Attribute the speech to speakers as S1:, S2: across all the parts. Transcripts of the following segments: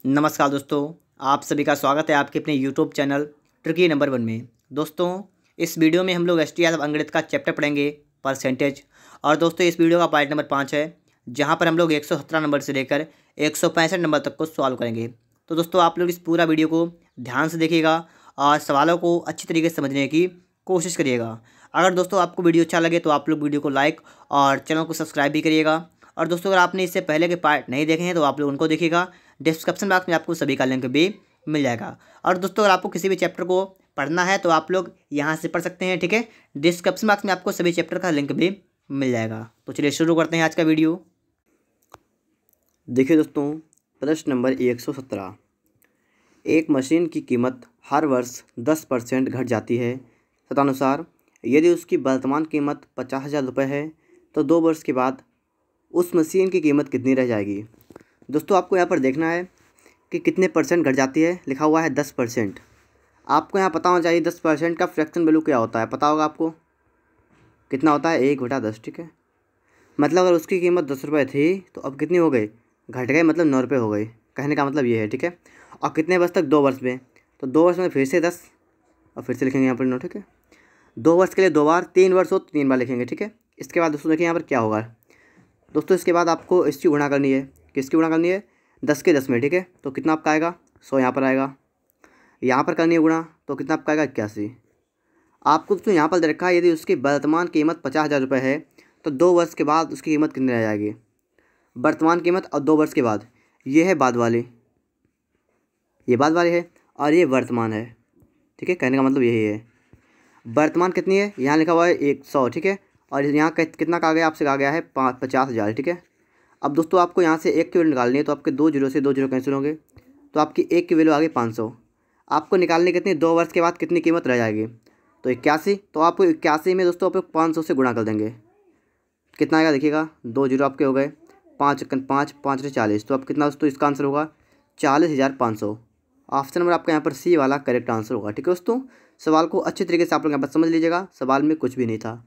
S1: नमस्कार दोस्तों, आप सभी का स्वागत है आपके अपने यूट्यूब चैनल ट्रिकी नंबर 1 में। दोस्तों, इस वीडियो में हम लोग एसटी यादव अंग्रेज का चैप्टर पढ़ेंगे परसेंटेज। और दोस्तों, इस वीडियो का पार्ट नंबर 5 है, जहां पर हम लोग 117 नंबर से लेकर 165 नंबर तक को सॉल्व करेंगे। तो दोस्तों, आप लोग इस पूरा वीडियो को ध्यान से देखिएगा और सवालों को अच्छी तरीके से समझने की कोशिश करिएगा। अगर दोस्तों आपको वीडियो अच्छा लगे तो आप लोग वीडियो को लाइक और चैनल को सब्सक्राइब भी करिएगा। और दोस्तों, अगर आपने इससे पहले के पार्ट नहीं देखे हैं तो आप लोग उनको देखिएगा। डिस्क्रिप्शन बॉक्स में आपको सभी का लिंक भी मिल जाएगा। और दोस्तों, अगर आपको किसी भी चैप्टर को पढ़ना है तो आप लोग यहाँ से पढ़ सकते हैं, ठीक है। डिस्क्रिप्शन बॉक्स में आपको सभी चैप्टर का लिंक भी मिल जाएगा। तो चलिए शुरू करते हैं आज का वीडियो। देखिए दोस्तों, प्रश्न नंबर 117। एक मशीन की कीमत हर वर्ष 10% घट जाती है। तदनुसार यदि उसकी वर्तमान कीमत 50,000 रुपये है तो 2 वर्ष के बाद उस मशीन की कीमत कितनी रह जाएगी। दोस्तों, आपको यहाँ पर देखना है कि कितने परसेंट घट जाती है। लिखा हुआ है 10%। आपको यहाँ पता होना चाहिए 10% का फ्रैक्शन वैल्यू क्या होता है। पता होगा आपको कितना होता है, 1/10, ठीक है। मतलब अगर उसकी कीमत 10 रुपये थी तो अब कितनी हो गई, घट गए, मतलब 9 रुपये हो गई। कहने का मतलब ये है, ठीक है। और कितने वर्ष तक, 2 वर्ष में, तो 2 वर्ष में फिर से 10 और फिर से लिखेंगे यहाँ पर 9, ठीक है। 2 वर्ष के लिए 2 बार, 3 वर्ष हो तो 3 बार लिखेंगे, ठीक है। इसके बाद दोस्तों देखिए यहाँ पर क्या होगा। दोस्तों, इसके बाद आपको इसकी गुणा करनी है। किसकी गुणा करनी है, 10 के 10 में, ठीक है। तो कितना आपका आएगा, 100 यहाँ पर आएगा। यहाँ पर करनी है गुणा, तो कितना आपका आएगा, 81। आपको तो यहाँ पर दे रखा है यदि उसकी वर्तमान कीमत 50,000 रुपये है तो 2 वर्ष के बाद उसकी कीमत कितनी रह जाएगी। वर्तमान कीमत और 2 वर्ष के बाद, ये है बाद वाली, ये बाद वाली है और ये वर्तमान है, ठीक है। कहने का मतलब यही है। वर्तमान कितनी है, यहाँ लिखा हुआ है 100, ठीक है। और यहाँ कितना कहा गया, आपसे कहा गया है 50,000, ठीक है। अब दोस्तों, आपको यहाँ से एक की वैल्यू निकालनी है, तो आपके 2 जीरो से 2 जीरो कैंसिल होंगे, तो आपकी एक की वैल्यू आ गई 500। आपको निकालनी कितनी, 2 वर्ष के बाद कितनी कीमत रह जाएगी, तो 81। तो आपको 81 में दोस्तों आप 500 से गुणा कर देंगे। कितना आएगा देखिएगा, 2 जीरो आपके हो गए, 5 5 5 से 40, तो अब कितना दोस्तों इसका आंसर होगा 40,500। ऑप्शन नंबर आपका यहाँ पर सी वाला करेक्ट आंसर होगा, ठीक है दोस्तों। सवाल को अच्छी तरीके से आप लोग यहाँ पर समझ लीजिएगा, सवाल में कुछ भी नहीं था।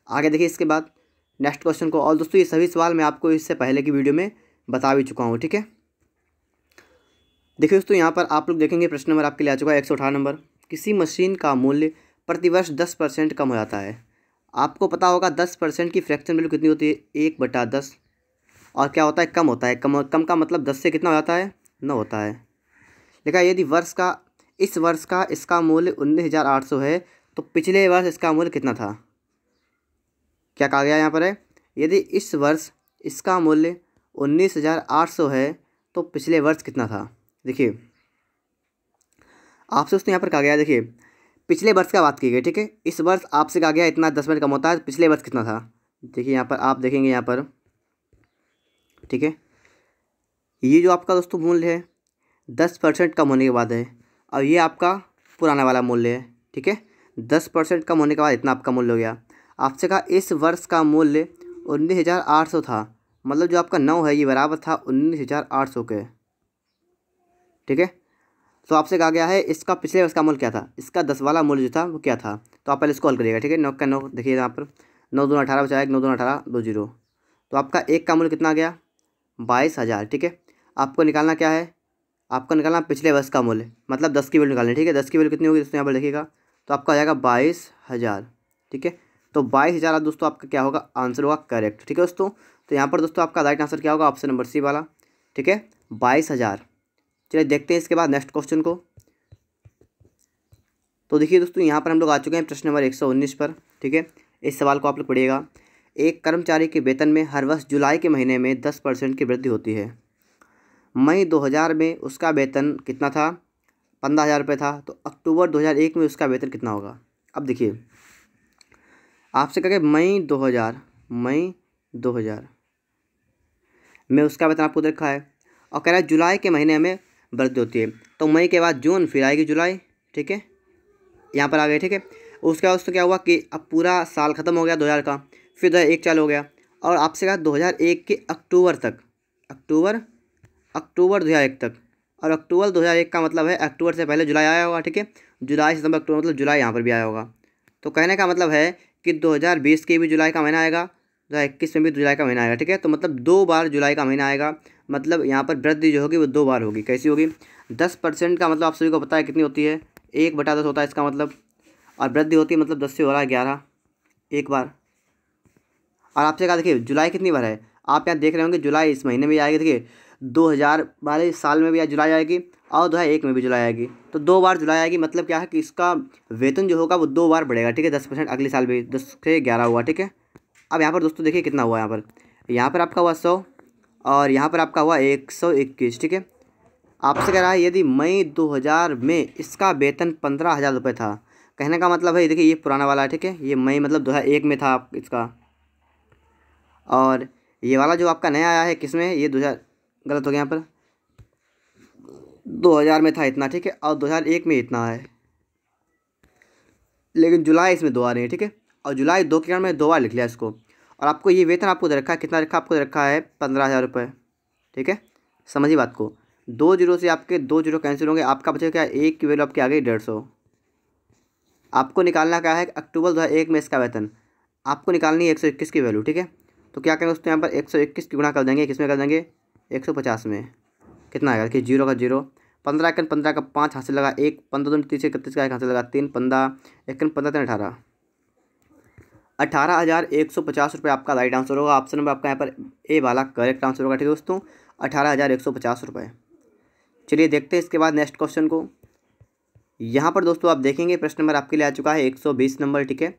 S1: आगे देखिए इसके बाद नेक्स्ट क्वेश्चन को। और दोस्तों, ये सभी सवाल मैं आपको इससे पहले की वीडियो में बता भी चुका हूँ, ठीक है। देखिए दोस्तों, यहाँ पर आप लोग देखेंगे प्रश्न नंबर आपके लिए आ चुका है 118 नंबर। किसी मशीन का मूल्य प्रतिवर्ष 10% कम हो जाता है। आपको पता होगा 10% की फ्रैक्शन वैल्यू कितनी होती है, 1/10। और क्या होता है, कम होता है। कम कम का मतलब 10 से कितना हो जाता है, 9 होता है। देखा, यदि इस वर्ष का इसका मूल्य 19,800 है तो पिछले वर्ष इसका मूल्य कितना था। क्या कहा गया यहाँ पर है, यदि इस वर्ष इसका मूल्य 19,800 है तो पिछले वर्ष कितना था। देखिए आपसे दोस्तों यहाँ पर कहा गया, देखिए पिछले वर्ष का बात की गई, ठीक है। इस वर्ष आपसे कहा गया इतना 10% कम होता है, पिछले वर्ष कितना था। देखिए यहाँ पर आप देखेंगे यहाँ पर, ठीक है, ये जो आपका दोस्तों मूल्य है 10% कम होने के बाद है, और ये आपका पुराना वाला मूल्य है, ठीक है। 10% कम होने के बाद इतना आपका मूल्य हो गया। आपसे कहा इस वर्ष का मूल्य 19,800 था, मतलब जो आपका 9 है ये बराबर था 19,800 के, ठीक है। तो आपसे कहा गया है इसका पिछले वर्ष का मूल्य क्या था, इसका 10 वाला मूल्य जो था वो क्या था। तो आप पहले इसको हल करिएगा, ठीक है। 9 का 9, देखिए यहाँ पर 9 दूना 18 बचाया, 9 दूना 18, 2 जीरो, तो आपका एक का मूल्य कितना आ गया, 22,000, ठीक है। आपको निकालना क्या है, आपको निकालना पिछले वर्ष का मूल्य, मतलब 10 की वैल्यू निकालनी, ठीक है। 10 की वैल्यू कितनी होगी दोस्तों यहाँ पर देखिएगा, तो आपका आ जाएगा 22,000, ठीक है। तो 22,000 दोस्तों आपका क्या होगा, आंसर होगा करेक्ट, ठीक है दोस्तों। तो यहाँ पर दोस्तों आपका राइट आंसर क्या होगा, ऑप्शन नंबर सी वाला, ठीक है, 22,000। चलिए देखते हैं इसके बाद नेक्स्ट क्वेश्चन को। तो देखिए दोस्तों, यहाँ पर हम लोग आ चुके हैं प्रश्न नंबर 119 पर, ठीक है। इस सवाल को आप लोग पढ़िएगा। एक कर्मचारी के वेतन में हर वर्ष जुलाई के महीने में 10% की वृद्धि होती है। मई 2000 में उसका वेतन कितना था, 15,000 रुपये था, तो अक्टूबर 2001 में उसका वेतन कितना होगा। अब देखिए आपसे कहें मई 2000 में उसका वेतन आपको देखा है, और कह रहा है जुलाई के महीने में वृद्धि होती है, तो मई के बाद जून, फिर आएगी जुलाई, ठीक है। यहाँ पर आ गए, ठीक है। उसके बाद उससे क्या हुआ कि अब पूरा साल ख़त्म हो गया 2000 का, फिर 2001 चालू हो गया, और आपसे कहा 2001 के अक्टूबर तक, अक्टूबर 2001 तक। और अक्टूबर 2001 का मतलब है अक्टूबर से पहले जुलाई आया होगा, ठीक है। जुलाई सितंबर अक्टूबर मतलब जुलाई यहाँ पर भी आया होगा। तो कहने का मतलब है कि 2020 के भी जुलाई का महीना आएगा, 2021 में भी जुलाई का महीना आएगा, ठीक है। तो मतलब 2 बार जुलाई का महीना आएगा, मतलब यहाँ पर वृद्धि जो होगी वो 2 बार होगी। कैसी होगी? 10% का मतलब आप सभी को पता है कितनी होती है, 1/10 होता है इसका मतलब, और वृद्धि होती है मतलब 10 से हो रहा है 11 एक बार। और आपसे कहा देखिए जुलाई कितनी बार है, आप यहाँ देख रहे होंगे जुलाई इस महीने में आएगी, देखिए 2000 वाले साल में भी जुलाई आएगी और 2001 में भी जुलाई आएगी, तो 2 बार जुलाई आएगी। मतलब क्या है कि इसका वेतन जो होगा वो 2 बार बढ़ेगा, ठीक है। 10% अगले साल भी 10 से 11 हुआ, ठीक है। अब यहाँ पर दोस्तों देखिए कितना हुआ, यहाँ पर आपका हुआ 100 और यहाँ पर आपका हुआ 121, ठीक है। आपसे कह रहा है यदि मई 2000 में इसका वेतन 15,000 रुपये था, कहने का मतलब है देखिए ये पुराना वाला है, ठीक है। ये मई मतलब 2001 में था इसका, और ये वाला जो आपका नया आया है किसमें, ये 2000 गलत हो गया यहाँ पर, 2000 में था इतना, ठीक है, और 2001 में इतना है, लेकिन जुलाई इसमें 2 आ रही है, ठीक है। और जुलाई 2 के कारण मैंने 2 बार लिख लिया इसको। और आपको ये वेतन आपको दे रखा है, कितना रखा आपको दे रखा है 15,000 रुपये, ठीक है। समझिए बात को, 2 जीरो से आपके 2 जीरो कैंसिल होंगे, आपका बचेगा क्या, एक की वैल्यू आपकी आ गई 150। आपको निकालना क्या है, अक्टूबर 2001 में इसका वेतन आपको निकालनी है 121 की वैल्यू, ठीक है। तो क्या करेंगे दोस्तों, यहाँ पर 121 की गुणा कर देंगे, किस में कर देंगे, 150 में। कितना आएगा कि 0 का 0, 15 एकन 15 का 5 हाथ से लगा 1, 15 दूनी 30 31 का 1 हाथ से लगा 3, 15 एकन 15 3 18, 18,150 रुपये आपका राइट आंसर होगा। ऑप्शन नंबर आपका यहाँ पर ए वाला करेक्ट आंसर होगा, ठीक है दोस्तों, 18,150 रुपये। चलिए देखते हैं इसके बाद नेक्स्ट क्वेश्चन को। यहाँ पर दोस्तों आप देखेंगे प्रश्न नंबर आपके लिए आ चुका है 120 नंबर, ठीक है।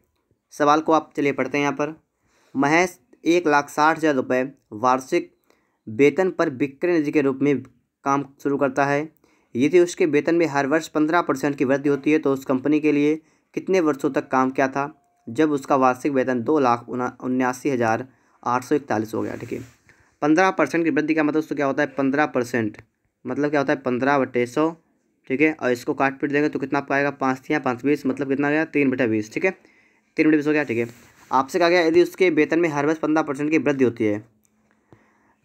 S1: सवाल को आप चलिए पढ़ते हैं। यहाँ पर महज 1,60,000 रुपये वार्षिक वेतन पर विक्रय निधि के रूप में काम शुरू करता है। यदि उसके वेतन में हर वर्ष 15% की वृद्धि होती है तो उस कंपनी के लिए कितने वर्षों तक काम किया था जब उसका वार्षिक वेतन 2,79,841 हो गया, ठीक है। 15% की वृद्धि का मतलब उसको क्या होता है, 15% मतलब क्या होता है 15/100, ठीक है। और इसको काट पीट देंगे तो कितना आपका आएगा, 5 या 5 20 मतलब कितना गया 3/20, ठीक है। 3/20 हो गया, ठीक है। आपसे कहा गया यदि उसके वेतन में हर वर्ष 15% की वृद्धि होती है,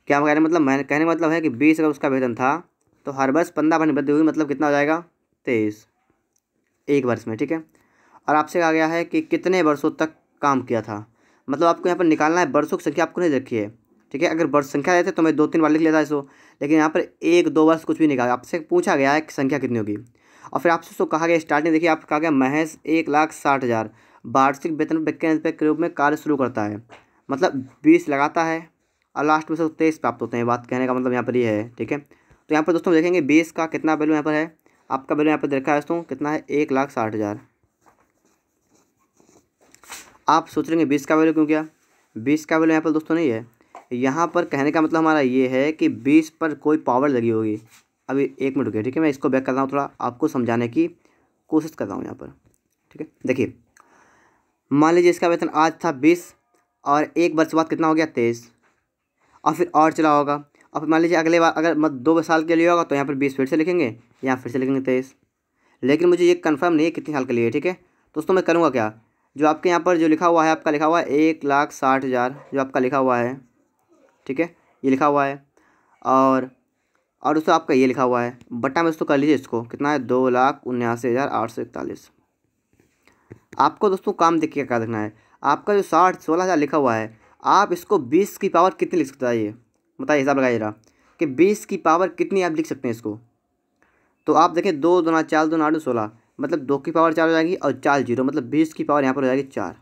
S1: क्या कहने मतलब, मैं कहने का मतलब है कि 20 अगर उसका वेतन था तो हर वर्ष 15% वृद्धि हुई, मतलब कितना हो जाएगा 23 एक वर्ष में, ठीक है। और आपसे कहा गया है कि कितने वर्षों तक काम किया था, मतलब आपको यहाँ पर निकालना है, वर्षों की संख्या आपको नहीं रखी है, ठीक है। अगर वर्ष संख्या रहते तो मैं 2-3 बार लिख लेता इसको, लेकिन यहाँ पर 1-2 वर्ष कुछ भी निकाला, आपसे पूछा गया है कि संख्या कितनी होगी। और फिर आपसे उसको कहा गया स्टार्टिंग देखिए, आपको कहा गया महज 1,60,000 वार्षिक वेतन विक्रय के रूप में कार्य शुरू करता है, मतलब 20 लगाता है और लास्ट में से 23 प्राप्त होते हैं। बात कहने का मतलब यहाँ पर ये है, ठीक है। तो यहाँ पर दोस्तों देखेंगे 20 का कितना वैल्यू यहाँ पर है, आपका वैल्यू यहाँ पर देखा है दोस्तों कितना है 1,60,000। आप सोच रहे हैं 20 का वैल्यू क्यों किया, 20 का वैल्यू यहाँ पर दोस्तों नहीं है, यहाँ पर कहने का मतलब हमारा ये है कि 20 पर कोई पावर लगी होगी। अभी 1 मिनट रुकिए, ठीक है, मैं इसको बैक कर रहा हूँ, थोड़ा आपको समझाने की कोशिश कर रहा हूँ यहाँ पर, ठीक है। देखिए मान लीजिए इसका वेतन आज था 20 और 1 वर्ष बाद कितना हो गया 23, और फिर और चला होगा, और फिर मान लीजिए अगले बार अगर 2 साल के लिए होगा तो यहाँ पर 20 फिर से लिखेंगे, यहाँ फिर से लिखेंगे 23, लेकिन मुझे ये कंफर्म नहीं है कितने साल के लिए, ठीक है। दोस्तों मैं करूँगा क्या, जो आपके यहाँ पर जो लिखा हुआ है, आपका लिखा हुआ है 1,60,000 जो आपका लिखा हुआ है, ठीक है, ये लिखा हुआ है, और दोस्तों आपका ये लिखा हुआ है बट्टा में दोस्तों कर लीजिए इसको, कितना है 2,79,841। आपको दोस्तों काम देखिए क्या देखना है, आपका जो 16,000 लिखा हुआ है, आप इसको 20 की पावर कितनी लिख सकते हैं, बताइए हिसाब लगाइए जरा कि 20 की पावर कितनी आप लिख सकते हैं इसको। तो आप देखें 2 दूना 4 दूना 8 16, मतलब 2 की पावर 4 हो जाएगी और 4 जीरो, मतलब 20 की पावर यहाँ पर हो जाएगी 4।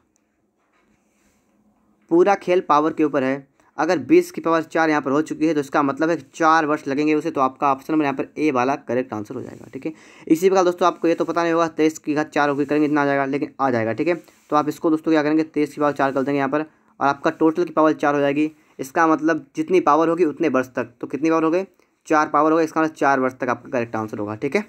S1: पूरा खेल पावर के ऊपर है। अगर 20 की पावर 4 यहाँ पर हो चुकी है तो इसका मतलब है कि 4 वर्ष लगेंगे उसे, तो आपका ऑप्शन नंबर यहाँ पर ए वाला करेक्ट आंसर हो जाएगा, ठीक है। इसी प्रकार दोस्तों आपको ये तो पता नहीं होगा 23 की घात 4 होगी करेंगे इतना आ जाएगा, लेकिन आ जाएगा, ठीक है। तो आप इसको दोस्तों क्या करेंगे 23 की पावर 4 कर देंगे यहाँ पर, और आपका टोटल की पावर 4 हो जाएगी। इसका मतलब जितनी पावर होगी उतने वर्ष तक, तो कितनी पावर हो गई 4 पावर हो गई, इसका मतलब 4 वर्ष तक आपका करेक्ट आंसर होगा, ठीक है।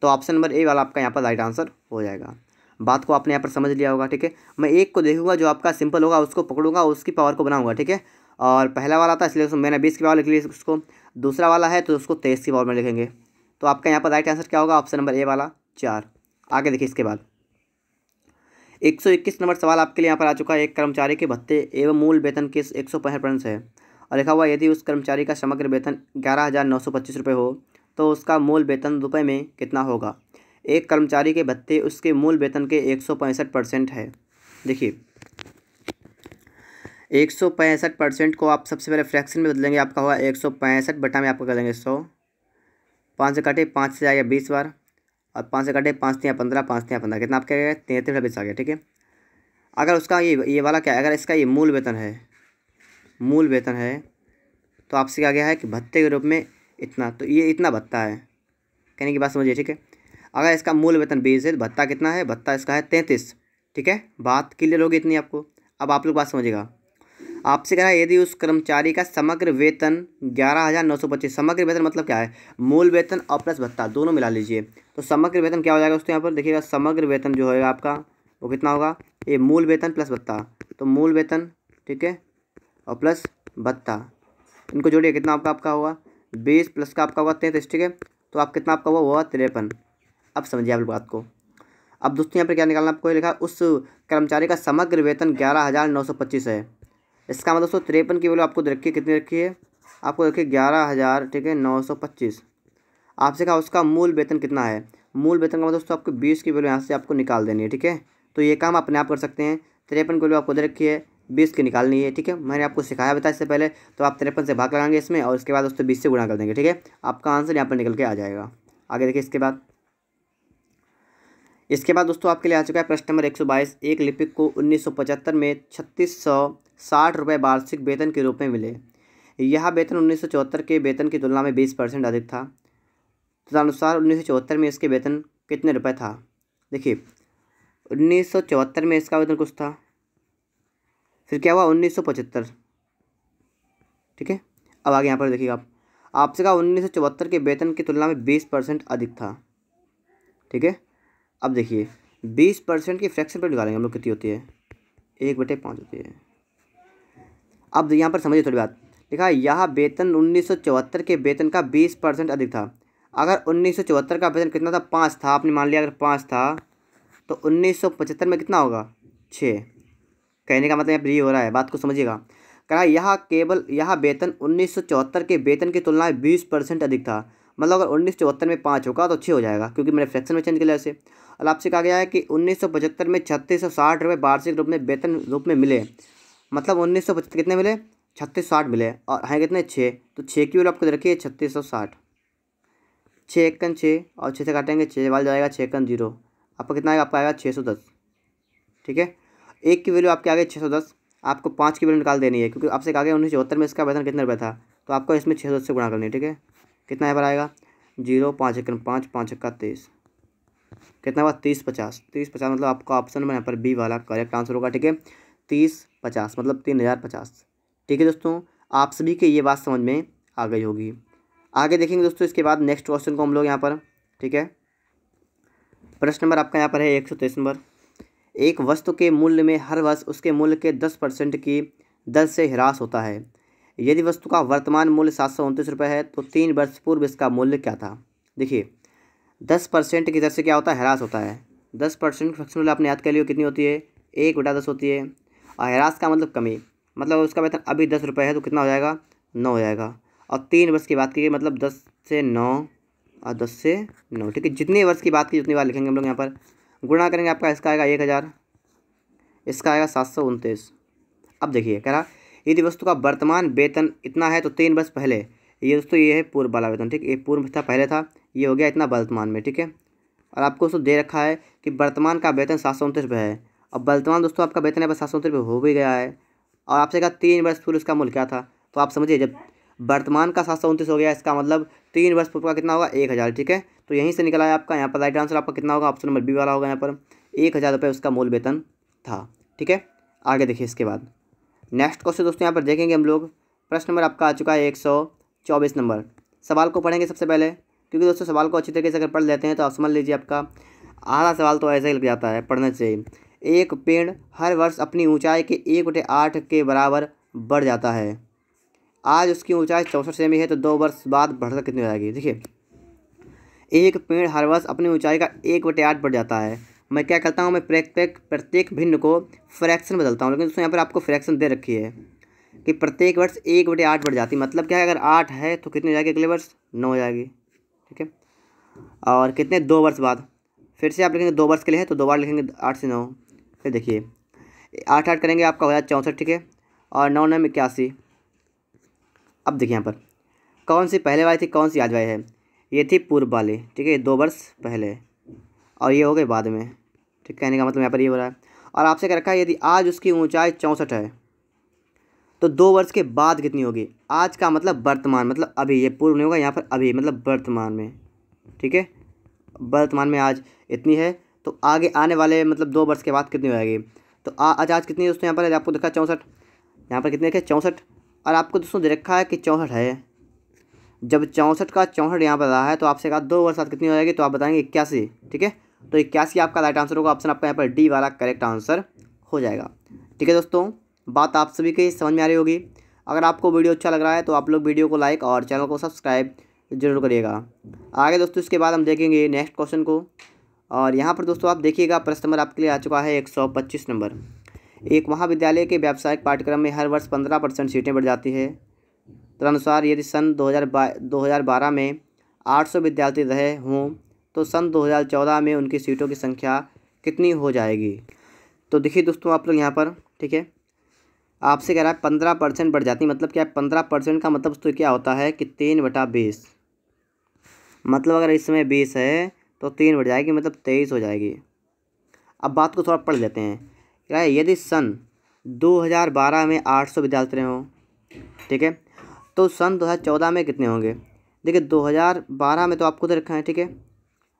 S1: तो ऑप्शन नंबर ए वाला आपका यहाँ पर राइट आंसर हो जाएगा। बात को आपने यहाँ पर समझ लिया होगा, ठीक है। मैं एक को देखूंगा जो आपका सिंपल होगा उसको पकड़ूंगा, उसकी पावर को बनाऊंगा, ठीक है। और पहला वाला था इसलिए मैंने 20 की पावर लिख ली उसको, दूसरा वाला है तो उसको 23 की पावर में लिखेंगे। तो आपका यहाँ पर राइट आंसर क्या होगा, ऑप्शन नंबर ए वाला 4। आगे देखिए इसके बाद 121 नंबर सवाल आपके लिए यहाँ पर आ चुका है। एक कर्मचारी के भत्ते एवं मूल वेतन के 165% है और लिखा हुआ यदि उस कर्मचारी का समग्र वेतन 11,925 रुपये हो तो उसका मूल वेतन रुपये में कितना होगा। एक कर्मचारी के भत्ते उसके मूल वेतन के 165% है। देखिए 165% को आप सबसे पहले फ्रैक्शन में बदलेंगे, आपका होगा 165 बटा में आपको कर देंगे 100। 5 से काटे 5 से आएगा 20 बार, और 5 से काटे 5 या 15, 5 या 15 कितना आपका आएगा 33 आ गया। ठीक है, अगर उसका ये वाला क्या है, अगर इसका ये मूल वेतन है तो आपसे क्या गया है कि भत्ते के रूप में इतना, तो ये इतना भत्ता है, कहने की बात समझिए। ठीक है, अगर इसका मूल वेतन 20 है तो भत्ता कितना है, भत्ता इसका है 33। ठीक है, बात क्लियर होगी इतनी आपको। अब आप लोग बात समझिएगा, आपसे कह रहा है यदि उस कर्मचारी का समग्र वेतन 11,925, समग्र वेतन मतलब क्या है, मूल वेतन और प्लस भत्ता दोनों मिला लीजिए, तो समग्र वेतन क्या हो जाएगा दोस्तों, यहाँ पर देखिएगा समग्र वेतन जो है आपका वो कितना होगा, ये मूल वेतन प्लस भत्ता, तो मूल वेतन ठीक है और प्लस भत्ता इनको जोड़िए, कितना आपका होगा 20 प्लस का आपका होगा 33। ठीक है, तो आप कितना आपका हुआ 53। अब समझिए आप बात को। अब दोस्तों यहाँ पर क्या निकालना आपको, लिखा उस कर्मचारी का समग्र वेतन 11,925 है, इसका मतलब दोस्तों 53 की वैल्यू आपको दे रखी है, कितनी रखी है आपको रखी 11,000 ठीक है 925। आपसे कहा उसका मूल वेतन कितना है, मूल वेतन का मतलब दोस्तों आपको 20 की वैल्यू यहाँ से आपको निकाल देनी है। ठीक है, तो ये काम अपने आप कर सकते हैं। 53 की वैल्यू आपको दे रखी है, 20 की निकालनी है। ठीक है, मैंने आपको सिखाया बताया इससे पहले, तो आप 53 से भाग लगाएंगे इसमें और उसके बाद दोस्तों 20 से गुणा कर देंगे। ठीक है, आपका आंसर यहाँ पर निकल के आ जाएगा। आगे देखिए इसके बाद दोस्तों आपके लिए आ चुका है प्रश्न नंबर 122। एक लिपिक को 1975 में 3660 रुपये वार्षिक वेतन के रूप में मिले। यह वेतन 1974 के वेतन की तुलना में 20% अधिक था। तदनुसार 1974 में इसके वेतन कितने रुपए था। देखिए 1974 में इसका वेतन कुछ था, फिर क्या हुआ 1975। ठीक है, अब आगे यहाँ पर देखिएगा आपसे कहा 1974 के वेतन की तुलना में 20% अधिक था। ठीक है, अब देखिए 20% की फ्रैक्शन पर निकालेंगे हम लोग, कितनी होती है 1/5 होती है। अब यहाँ पर समझिए थोड़ी बात, देखा यह वेतन 1974 के वेतन का 20% अधिक था। अगर 1974 का वेतन कितना था 5 था, आपने मान लिया अगर 5 था तो 1975 में कितना होगा 6। कहने का मतलब यहाँ पर ये हो रहा है, बात को समझिएगा। कहा यह वेतन 1974 के वेतन की तुलना में 20% अधिक था, मतलब अगर 1974 में 5 होगा तो 6 हो जाएगा, क्योंकि मैंने फ्रैक्शन में चेंज किया ऐसे। और आपसे कहा गया है कि 1975 में 3660 रुपये वार्षिक रूप में वेतन रूप में मिले, मतलब 1975 कितने मिले 3660 मिले, और हैं कितने 6, तो 6 की वैल्यू आपको दे रखी है 3660। 6 एकन 6 और 6 से काटेंगे 6 वाल जाएगा 6 एकन 0, आपका कितना आएगा, आपका आएगा 610। ठीक है, 1 की वैल्यू आपके आगे 610, आपको 5 की वैल्यू निकाल देनी है, क्योंकि आपसे कहा गया 1974 में इसका वेतन कितने रुपये था, तो आपको इसमें 610 से गुणा करनी है। ठीक है, कितना यहाँ पर आएगा 0, 5 एकन 5, 5 एक्का 23, कितना हुआ 3050। 3050 मतलब आपका ऑप्शन में यहाँ पर बी वाला करेक्ट आंसर होगा। ठीक है, 3050 मतलब 3050। ठीक है दोस्तों, आप सभी के ये बात समझ में आ गई होगी। आगे देखेंगे दोस्तों इसके बाद नेक्स्ट क्वेश्चन को हम लोग यहाँ पर। ठीक है, प्रश्न नंबर आपका यहाँ पर है 123 नंबर। एक वस्तु के मूल्य में हर वर्ष उसके मूल्य के 10% की दर से ह्रास होता है। यदि वस्तु का वर्तमान मूल्य 729 रुपये है तो 3 वर्ष पूर्व इसका मूल्य क्या था। देखिए 10% की दर से क्या होता है, ह्रास होता है। 10% फ्रैक्शन आपने याद कर लियो कितनी होती है 1/10 होती है, और ह्रास का मतलब कमी, मतलब उसका वेतन अभी 10 रुपये है तो कितना हो जाएगा 9 हो जाएगा। और 3 वर्ष की बात की मतलब 10 से 9 और 10 से 9। ठीक है, जितने वर्ष की बात की उतनी बार लिखेंगे हम लोग यहाँ पर। गुणा करेंगे आपका इसका आएगा 1000, इसका आएगा 729। अब देखिए कह रहा यदि वस्तु का वर्तमान वेतन इतना है तो 3 वर्ष पहले, ये दोस्तों ये है पूर्व वाला वेतन। ठीक है, ये पूर्व था पहले था, ये हो गया इतना वर्तमान में। ठीक है, और आपको उसको दे रखा है कि वर्तमान का वेतन 729 रुपये है। अब वर्तमान दोस्तों आपका वेतन है 729 रुपये हो भी गया है, और आपसे कहा 3 वर्ष पूर्व इसका मूल्य क्या था, तो आप समझिए जब वर्तमान का 729 हो गया इसका मतलब 3 वर्ष पूर्व का कितना होगा 1000। ठीक है, तो यहीं से निकला है आपका यहाँ पर राइट आंसर आपका कितना होगा, ऑप्शन नंबर बी वाला होगा। यहाँ पर 1000 रुपये उसका मूल वेतन था। ठीक है, आगे देखिए इसके बाद नेक्स्ट क्वेश्चन दोस्तों यहाँ पर देखेंगे हम लोग। प्रश्न नंबर आपका आ चुका है 124 नंबर। सवाल को पढ़ेंगे सबसे पहले, क्योंकि दोस्तों सवाल को अच्छी तरीके से अगर पढ़ लेते हैं तो आप समझ लीजिए आपका आधा सवाल तो ऐसा ही लग जाता है पढ़ने से। एक पेड़ हर वर्ष अपनी ऊंचाई के 1/8 के बराबर बढ़ जाता है। आज उसकी ऊंचाई 64 सेमी है, तो 2 वर्ष बाद बढ़कर कितनी हो जाएगी। देखिए एक पेड़ हर वर्ष अपनी ऊंचाई का 1/8 बढ़ जाता है। मैं क्या करता हूँ, मैं प्रत्येक भिन्न को फ्रैक्शन बदलता हूँ, लेकिन दोस्तों यहाँ पर आपको फ्रैक्शन दे रखी है कि प्रत्येक वर्ष 1/8 बढ़ जाती है। मतलब क्या है, अगर 8 है तो कितनी हो जाएगी अगले वर्ष 9 हो जाएगी। ठीक है, और कितने 2 वर्ष बाद फिर से आप लिखेंगे 2 वर्ष के लिए है तो 2 बार लिखेंगे 8 से 9। फिर देखिए 8 करेंगे आपका हो जाए 64। ठीक है, और 9 9 81। अब देखिए यहाँ पर कौन सी पहले वाली थी, कौन सी आज वाली है। ये थी पूर्व वाली, ठीक है, 2 वर्ष पहले, और ये हो गए बाद में। ठीक, कहने का मतलब यहाँ पर ये हो रहा है। और आपसे कह रखा है यदि आज उसकी ऊंचाई 64 है तो 2 वर्ष के बाद कितनी होगी। आज का मतलब वर्तमान, मतलब अभी, ये पूर्व नहीं होगा यहाँ पर, अभी मतलब वर्तमान में। ठीक है, वर्तमान में आज इतनी है, तो आगे आने वाले मतलब 2 वर्ष के बाद कितनी हो जाएगी। तो आज कितनी है दोस्तों, यहाँ पर आपको देखा 64, यहाँ पर कितने रखे 64, और आपको दोस्तों दे रखा है कि 64 है। जब 64 का 64 यहाँ पर रहा है तो आपसे कहा 2 वर्ष बाद कितनी हो जाएगी, तो आप बताएंगे 81। ठीक है, तो 81 आपका राइट आंसर होगा। ऑप्शन आपका यहाँ पर डी वाला करेक्ट आंसर हो जाएगा। ठीक है दोस्तों, बात आप सभी की समझ में आ रही होगी। अगर आपको वीडियो अच्छा लग रहा है तो आप लोग वीडियो को लाइक और चैनल को सब्सक्राइब जरूर करिएगा। आगे दोस्तों इसके बाद हम देखेंगे नेक्स्ट क्वेश्चन को। और यहाँ पर दोस्तों आप देखिएगा प्रश्न नंबर आपके लिए आ चुका है 125 नंबर। एक महाविद्यालय के व्यावसायिक पाठ्यक्रम में हर वर्ष 15% सीटें बढ़ जाती है। तदनुसार यदि सन 2012 में 800 विद्यार्थी रहे हों तो सन 2014 में उनकी सीटों की संख्या कितनी हो जाएगी। तो देखिए दोस्तों आप लोग यहाँ पर, ठीक है, आपसे कह रहा है 15% बढ़ जाती है, मतलब क्या है 15% का मतलब तो क्या होता है कि 3/20। मतलब अगर इस समय 20 है तो 3 बढ़ जाएगी, मतलब 23 हो जाएगी। अब बात को थोड़ा पढ़ लेते हैं। क्या है, यदि सन 2012 में 800 विद्यार्थी रहे हों, ठीक है, तो सन 2014 में कितने होंगे। देखिए 2012 में तो आपको दे रखा है, ठीक है,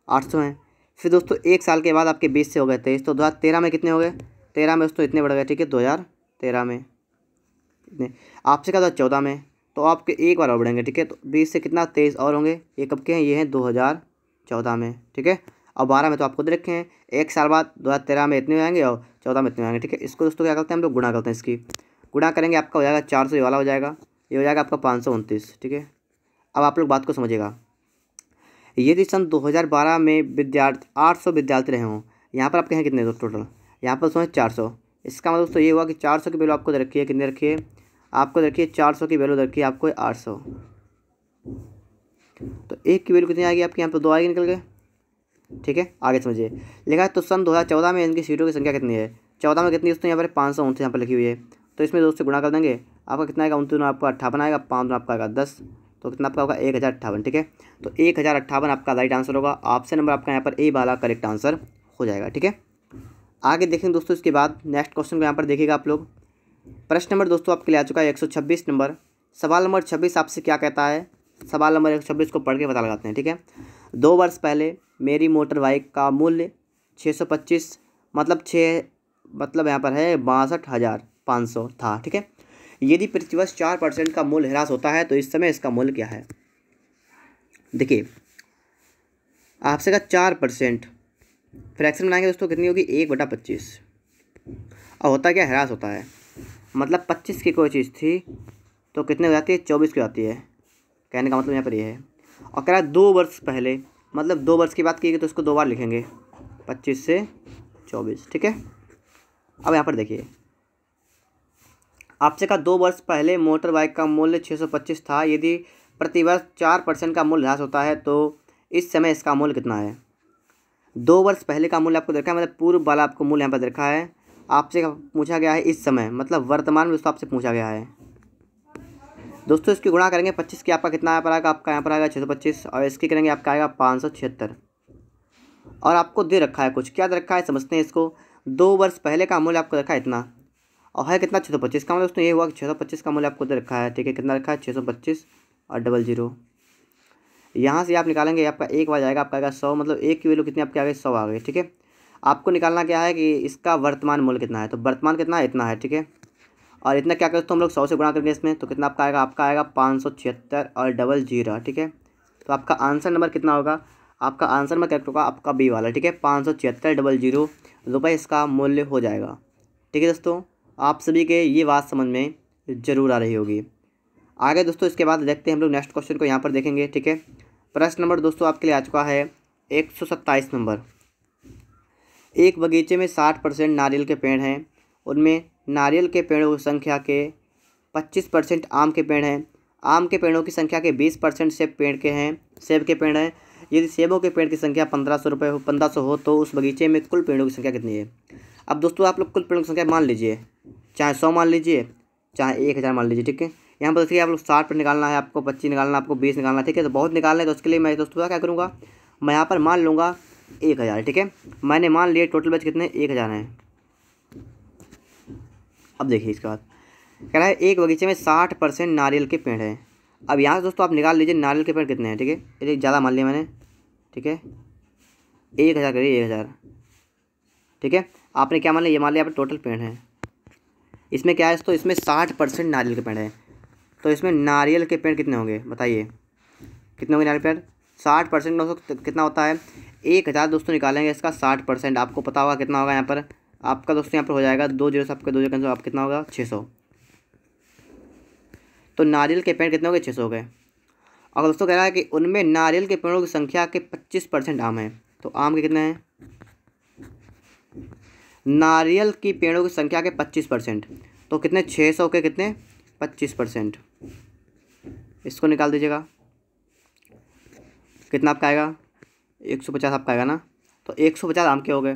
S1: 800 हैं। फिर दोस्तों 1 साल के बाद आपके 20 से हो गए 23, तो 2013 में कितने हो गए, 13 में दोस्तों इतने बढ़ गए। ठीक है, 2013 में इतने, आपसे कहा था 14 में, तो आपके एक बार और बढ़ेंगे। ठीक है, तो 20 से कितना 23 और होंगे। ये कब के हैं, ये हैं 2014 में। ठीक है, और 12 में तो आपको दे रखे हैं। 1 साल बाद 2013 में इतने हो जाएंगे और 14 में इतने हो जाएंगे। ठीक है, इसको दोस्तों क्या करते हैं हम लोग, गुणा करते हैं। इसकी गुणा करेंगे, आपका हो जाएगा 400, ये वाला हो जाएगा, ये हो जाएगा आपका 529। ठीक है, अब आप लोग बात को समझिएगा। यदि सन 2012 में 800 विद्यार्थी रहे हों, यहाँ पर आपके हैं कितने टोटल, यहाँ पर दोस्तों 400। इसका मतलब दोस्तों ये हुआ कि 400 की वैल्यू आपको दे रखी है, कितने रखी है, आपको रखिए 400 की वैल्यू रखी है आपको 800। तो एक की वैल्यू कितनी आएगी आपके, यहाँ पर 2 आएगी निकल गए। ठीक है, आगे समझिए। लिखा है तो सन 2014 में इनकी सीटों की संख्या कितनी है। 14 में कितनी दोस्तों, यहाँ पर 529 यहाँ पर लिखी हुई है। तो इसमें दोस्तों गुणा कर देंगे, आपका कितना आएगा, 29 आपका 58 आएगा, 5 आपका आएगा 10, तो कितना आपका होगा 1058। ठीक है, तो 1058 आपका राइट आंसर होगा। ऑप्शन नंबर आपका यहाँ पर ए वाला करेक्ट आंसर हो जाएगा। ठीक है, आगे देखेंगे दोस्तों इसके बाद नेक्स्ट क्वेश्चन को यहाँ पर देखिएगा आप लोग। प्रश्न नंबर दोस्तों आपके लिए आ चुका है 126 नंबर। सवाल नंबर 26 आपसे क्या कहता है। सवाल नंबर 126 को पढ़ के पता लगाते हैं। ठीक है, 2 वर्ष पहले मेरी मोटर बाइक का मूल्य 625 मतलब यहाँ पर है 62,500 था। ठीक है, यदि प्रतिवर्ष 4% का मूल्य ह्रास होता है तो इस समय इसका मूल्य क्या है। देखिए आपसे का 4% फ्रैक्शन बनाएंगे दोस्तों, कितनी होगी 1/25। अब होता क्या, ह्रास होता है, मतलब 25 की कोई चीज़ थी तो कितने हो जाती है, 24 की आती है। कहने का मतलब यहाँ पर ये है। और कह रहा है 2 वर्ष पहले, मतलब 2 वर्ष की बात की तो इसको 2 बार लिखेंगे, 25 से 24। ठीक है, अब यहाँ पर देखिए आपसे का 2 वर्ष पहले मोटर बाइक का मूल्य 625 था। यदि प्रतिवर्ष 4% का मूल्य ह्रास होता है तो इस समय इसका मूल्य कितना है। 2 वर्ष पहले का मूल्य आपको देखा है, मतलब पूर्व वाला आपको मूल्य यहाँ पर देखा है। आपसे पूछा गया है इस समय, मतलब वर्तमान में दोस्तों आपसे पूछा गया है। दोस्तों इसकी गुणा करेंगे 25 की, आपका कितना यहाँ पर आएगा, आपका यहाँ पर आएगा 625, और इसकी करेंगे आपका आएगा 576। और आपको दे रखा है कुछ, क्या दे रखा है समझते हैं इसको। 2 वर्ष पहले का मूल्य आपको रखा है इतना, और है कितना 625 का, मतलब दोस्तों ये हुआ कि 625 का मूल्य आपको दे रखा है। ठीक है, कितना रखा है 625 और 00। यहाँ से आप निकालेंगे, आपका एक बार जाएगा, आपका आएगा 100, मतलब एक की वैल्यू कितनी आपके आ गई 100 आ गई। ठीक है, आपको निकालना क्या है कि इसका वर्तमान मूल्य कितना है, तो वर्तमान कितना है, इतना है। ठीक है, और इतना क्या करते हैं हम लोग 100 से गुणा करेंगे इसमें, तो कितना आपका आएगा 576 और 00। ठीक है, तो आपका आंसर नंबर कितना होगा, आपका आंसर नंबर करेक्ट होगा आपका बी वाला। ठीक है, 576 00 रुपये इसका मूल्य हो जाएगा। ठीक है दोस्तों, आप सभी के ये बात समझ में ज़रूर आ रही होगी। आगे दोस्तों इसके बाद देखते हैं हम लोग नेक्स्ट क्वेश्चन को यहाँ पर देखेंगे। ठीक है, प्रश्न नंबर दोस्तों आपके लिए आ चुका है 127 नंबर। एक बगीचे में 60% नारियल के पेड़ हैं, उनमें नारियल के पेड़ों की संख्या के 25% आम के पेड़ हैं। आम के पेड़ों की संख्या के 20% सेब के पेड़ हैं। यदि सेबों के पेड़ की संख्या 1500 हो तो उस बगीचे में कुल पेड़ों की संख्या कितनी है। अब दोस्तों आप लोग कुल पेड़ों की संख्या मान लीजिए, चाहे 100 मान लीजिए, चाहे 1000 मान लीजिए, ठीक है। यहाँ पर देखिए आप लोग 60 पर निकालना है, आपको 25 निकालना है, आपको 20 निकालना है, ठीक है। तो बहुत निकालना है, तो उसके लिए मैं दोस्तों क्या करूँगा, मैं यहाँ पर मान लूँगा 1000, ठीक है। मैंने मान लिए टोटल बच कितने 1000 हैं। अब देखिए इसके बाद कह रहा है एक बगीचे में 60% नारियल के पेड़ हैं। अब यहाँ से दोस्तों आप निकाल लीजिए नारियल के पेड़ कितने हैं, ठीक है। ये ज़्यादा मान लिया मैंने, ठीक है। 1000 करिए 1000, ठीक है। आपने क्या मान लिया, ये मान लिया आप टोटल पेड़ हैं। इसमें क्या है दोस्तों, इसमें 60% नारियल के पेड़ हैं। तो इसमें नारियल के पेड़ कितने होंगे बताइए, कितने होंगे नारियल पेड़। 60% दोस्तों कितना होता है 1000 दोस्तों। निकालेंगे इसका 60%, आपको पता होगा कितना होगा यहाँ पर आपका दोस्तों। यहाँ पर हो जाएगा 2 जीरो से आपके 2 जीरो आप कितना होगा 600। तो नारियल के पेड़ कितने हो गए 600 हो गए। अगर दोस्तों कह रहा है कि उनमें नारियल के पेड़ों की संख्या के 25% आम हैं, तो आम के कितने हैं, नारियल की पेड़ों की संख्या के 25%, तो कितने 600 के कितने 25%। इसको निकाल दीजिएगा, कितना आपका आएगा 150 आपका आएगा ना। तो 150 आम के हो गए।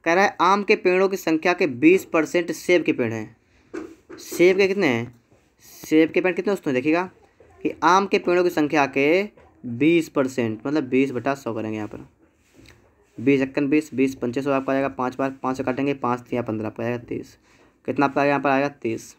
S1: कह रहा है आम के पेड़ों की संख्या के 20% सेब के पेड़ हैं। सेब के कितने हैं, सेब के पेड़ कितने दोस्तों, देखिएगा कि आम के पेड़ों की संख्या के 20%, मतलब 20/100 करेंगे यहाँ पर। 20 × 20, 20 25 आपका आएगा, 5 बार 5 से काटेंगे, 5 या 15 आपका आएगा 30। कितना आपका यहाँ पर आएगा 30।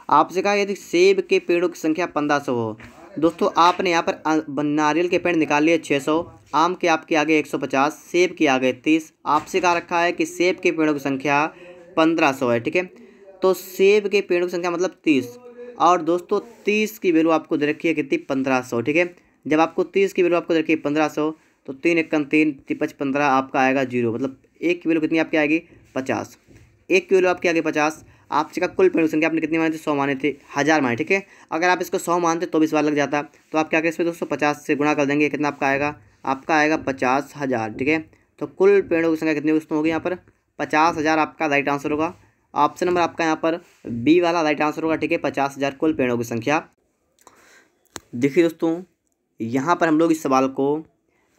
S1: आपसे कहा यदि सेब के पेड़ों की संख्या 1500 हो। दोस्तों आपने यहाँ पर नारियल के पेड़ निकाल लिए 600, आम के आपके आगे 150, सेब के आगे 30। आपसे कहा रखा है कि सेब के पेड़ों की संख्या 1500 है, ठीक है। तो सेब के पेड़ों की संख्या मतलब 30, और दोस्तों 30 की वैल्यू आपको दे रखी है कितनी 1500, ठीक है। जब आपको 30 की वैल्यू आपको दे रखी है 1500, तो 3 × 3 5 15 आपका आएगा 0, मतलब एक की वैल्यू कितनी आपकी आएगी 50। एक की वैल्यू आपकी आगे 50। आपसे का कुल पेड़ों की संख्या आपने कितनी मानी थी 100 माने थे, 1000 माने, ठीक है। अगर आप इसको 100 मानते तो भी सवाल लग जाता। तो आप क्या करें इसमें दोस्तों 50 से गुणा कर देंगे, कितना आपका आएगा, आपका आएगा 50,000, ठीक है। तो कुल पेड़ों की संख्या कितनी दोस्तों होगी यहाँ पर 50,000 आपका राइट आंसर होगा। ऑप्शन नंबर आपका यहाँ पर बी वाला राइट आंसर होगा, ठीक है। 50,000 कुल पेड़ों की संख्या। देखिए दोस्तों यहाँ पर हम लोग इस सवाल को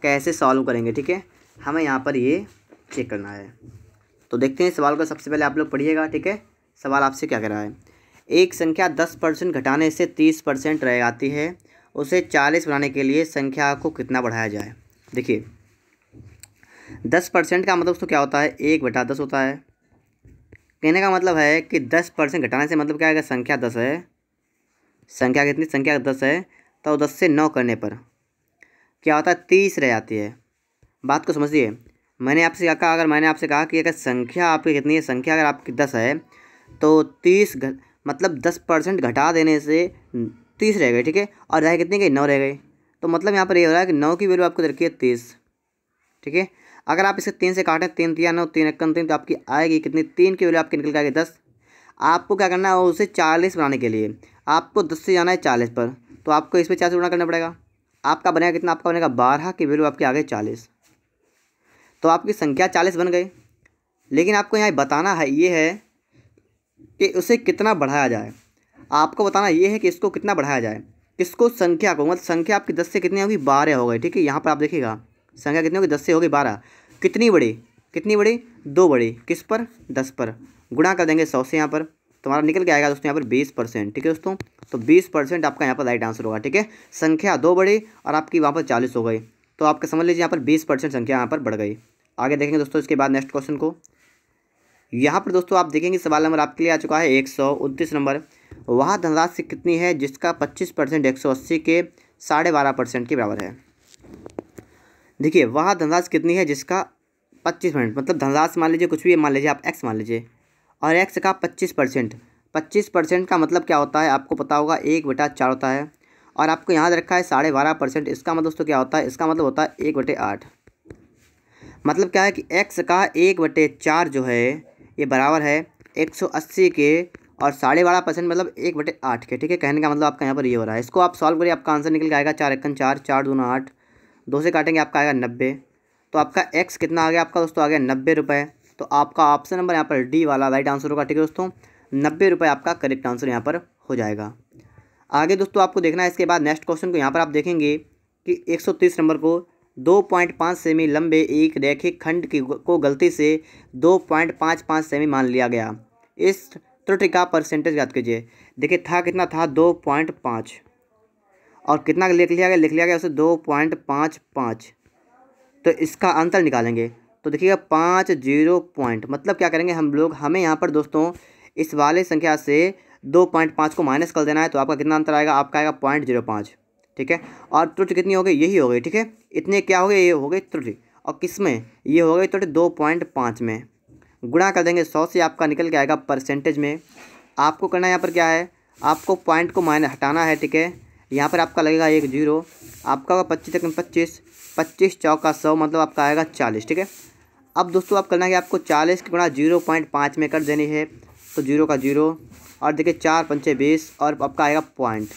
S1: कैसे सॉल्व करेंगे, ठीक है। हमें यहाँ पर ये चेक करना है। तो देखते हैं सवाल को, सबसे पहले आप लोग पढ़िएगा, ठीक है। सवाल आपसे क्या कह रहा है, एक संख्या 10% घटाने से 30% रह जाती है, उसे 40 बनाने के लिए संख्या को कितना बढ़ाया जाए। देखिए 10% का मतलब दोस्तों क्या होता है 1/10 होता है। कहने का मतलब है कि 10% घटाने से मतलब क्या है, संख्या 10 है, संख्या कितनी, संख्या 10 है, तो 10 से 9 करने पर क्या होता है 30 रह जाती है। बात को समझिए, मैंने आपसे क्या कहा, अगर मैंने आपसे कहा कि अगर संख्या आपकी कितनी है, संख्या अगर आपकी 10 है तो 30 मतलब 10% घटा देने से 30 रह गए, ठीक है। और रह कितनी गई 9 रह गई। तो मतलब यहाँ पर ये हो रहा है कि 9 की वैल्यू आपको रखी है 30, ठीक है। अगर आप इसे 3 से काटें, 3 × 9 3 × 3, तो आपकी आएगी कितनी, 3 की वैल्यू आपकी निकल के आएगी 10। आपको क्या करना है, उसे 40 बनाने के लिए आपको 10 से जाना है 40 पर, तो आपको इस पर 4 से गुणा करना पड़ेगा। आपका बनेगा कितना, आपका बनेगा 12 की वैल्यू आपके आगे 40। तो आपकी संख्या 40 बन गई। लेकिन आपको यहाँ बताना है ये है कि उसे कितना बढ़ाया जाए। आपको बताना ये है कि इसको कितना बढ़ाया जाए, किसको, संख्या को। मतलब संख्या आपकी 10 से कितनी होगी 12 हो गई, ठीक है। यहाँ पर आप देखिएगा संख्या कितनी होगी 10 से होगी 12। कितनी बड़ी, कितनी बड़ी 2 बड़ी, किस पर 10 पर। गुणा कर देंगे 100 से, यहाँ पर तुम्हारा निकल के आएगा दोस्तों यहाँ पर 20%, ठीक है दोस्तों। तो 20% आपका यहाँ पर राइट आंसर होगा, ठीक है। संख्या 2 बड़ी और आपकी वहाँ पर 40 हो गई, तो आपका समझ लीजिए यहाँ पर 20% संख्या यहाँ पर बढ़ गई। आगे देखेंगे दोस्तों इसके बाद नेक्स्ट क्वेश्चन को। यहाँ पर दोस्तों आप देखेंगे सवाल नंबर आपके लिए आ चुका है 129 नंबर। वह धनराशि कितनी है जिसका 25% 180 के 12.5% के बराबर है। देखिए वह धनराशि कितनी है जिसका 25%, मतलब धनराशि मान लीजिए कुछ भी मान लीजिए आप x मान लीजिए, और x का 25%, 25% का मतलब क्या होता है आपको पता होगा 1/4 होता है। और आपको यहाँ रखा है 12.5%, इसका मतलब दोस्तों क्या होता है, इसका मतलब होता है 1/8। मतलब क्या है कि x का 1/4 जो है ये बराबर है 180 के और 12.5% मतलब 1/8 के, ठीक है। कहने का मतलब आपका यहाँ पर ये हो रहा है। इसको आप सॉल्व करिए, आपका आंसर निकल के आएगा 4 × 1 4, 4 दूना 8, 2 से काटेंगे आपका आएगा 90। तो आपका x कितना आ गया आपका दोस्तों आ गया 90 रुपये। तो आपका ऑप्शन नंबर यहाँ पर डी वाला राइट आंसर होगा, ठीक है दोस्तों। 90 रुपये आपका करेक्ट आंसर यहाँ पर हो जाएगा। आगे दोस्तों आपको देखना है इसके बाद नेक्स्ट क्वेश्चन को। यहाँ पर आप देखेंगे कि 130 नंबर को 2.5 सेमी लंबे एक रैखिक खंड को गलती से 2.55 सेमी मान लिया गया। इस त्रुटि का परसेंटेज याद कीजिए। देखिए था कितना था 2.5 और कितना लिख लिया गया उसे 2.55। तो इसका अंतर निकालेंगे तो देखिएगा 50 मतलब क्या करेंगे हम लोग, हमें यहाँ पर दोस्तों इस वाले संख्या से 2.5 को माइनस कर देना है। तो आपका कितना अंतर आएगा, आपका आएगा 0.05। ठीक है, और त्रुटि कितनी हो गई, यही हो गई। ठीक है, इतने क्या हो गए, ये हो गई त्रुटि। और किस में, ये हो गई त्रुटि 2.5 में। गुणा कर देंगे 100 से, आपका निकल के आएगा परसेंटेज में। आपको करना यहाँ पर क्या है, आपको पॉइंट को माइनस हटाना है। ठीक है, यहाँ पर आपका लगेगा 1 0, आपका होगा 25 तक 25, 25 चौका 100 मतलब आपका आएगा 40। ठीक है, अब दोस्तों आप करना है कि आपको 40 की गुणा 0.5 में कर देनी है। तो 0 का 0 और देखिए 4 पंचे 20 और आपका आएगा पॉइंट।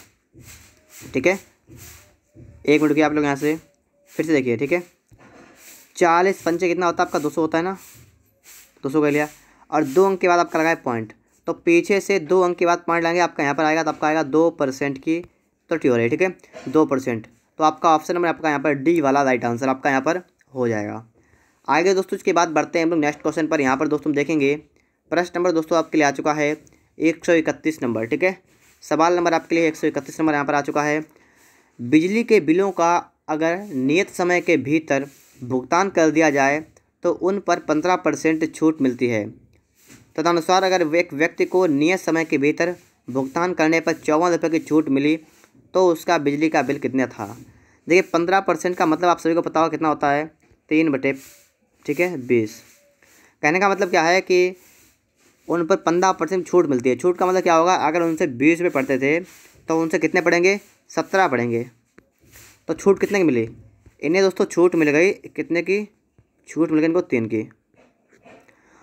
S1: ठीक है, 1 मिनट की आप लोग यहाँ से फिर से देखिए। ठीक है, 40 पंचे कितना होता है आपका, 200 होता है ना, 200 कर लिया और 2 अंक के बाद आपका लगाए पॉइंट। तो पीछे से 2 अंक के बाद पॉइंट लाएंगे, आपका यहाँ पर आएगा तो आपका आएगा 2% की त्रुटि हो रही है। ठीक है, 2%। तो आपका ऑप्शन नंबर आपका यहाँ पर डी वाला राइट आंसर आपका यहाँ पर हो जाएगा। आगे दोस्तों इसके बाद बढ़ते हैं हम लोग नेक्स्ट क्वेश्चन पर। यहाँ पर दोस्तों देखेंगे प्रश्न नंबर दोस्तों आपके लिए आ चुका है 131 नंबर। ठीक है, सवाल नंबर आपके लिए 131 नंबर यहाँ पर आ चुका है। बिजली के बिलों का अगर नियत समय के भीतर भुगतान कर दिया जाए तो उन पर 15% छूट मिलती है। तदनुसार अगर एक व्यक्ति को नियत समय के भीतर भुगतान करने पर 54 रुपये की छूट मिली तो उसका बिजली का बिल कितना था। देखिए 15% का मतलब आप सभी को पता होगा कितना होता है, 3/, ठीक है, 20। कहने का मतलब क्या है कि उन पर 15% छूट मिलती है। छूट का मतलब क्या होगा, अगर उनसे 20 रुपये पड़ते थे तो उनसे कितने पड़ेंगे, 17 पड़ेंगे। तो छूट कितने की मिली इन्हें दोस्तों, छूट मिल गई कितने की, छूट मिल गई इनको 3 की।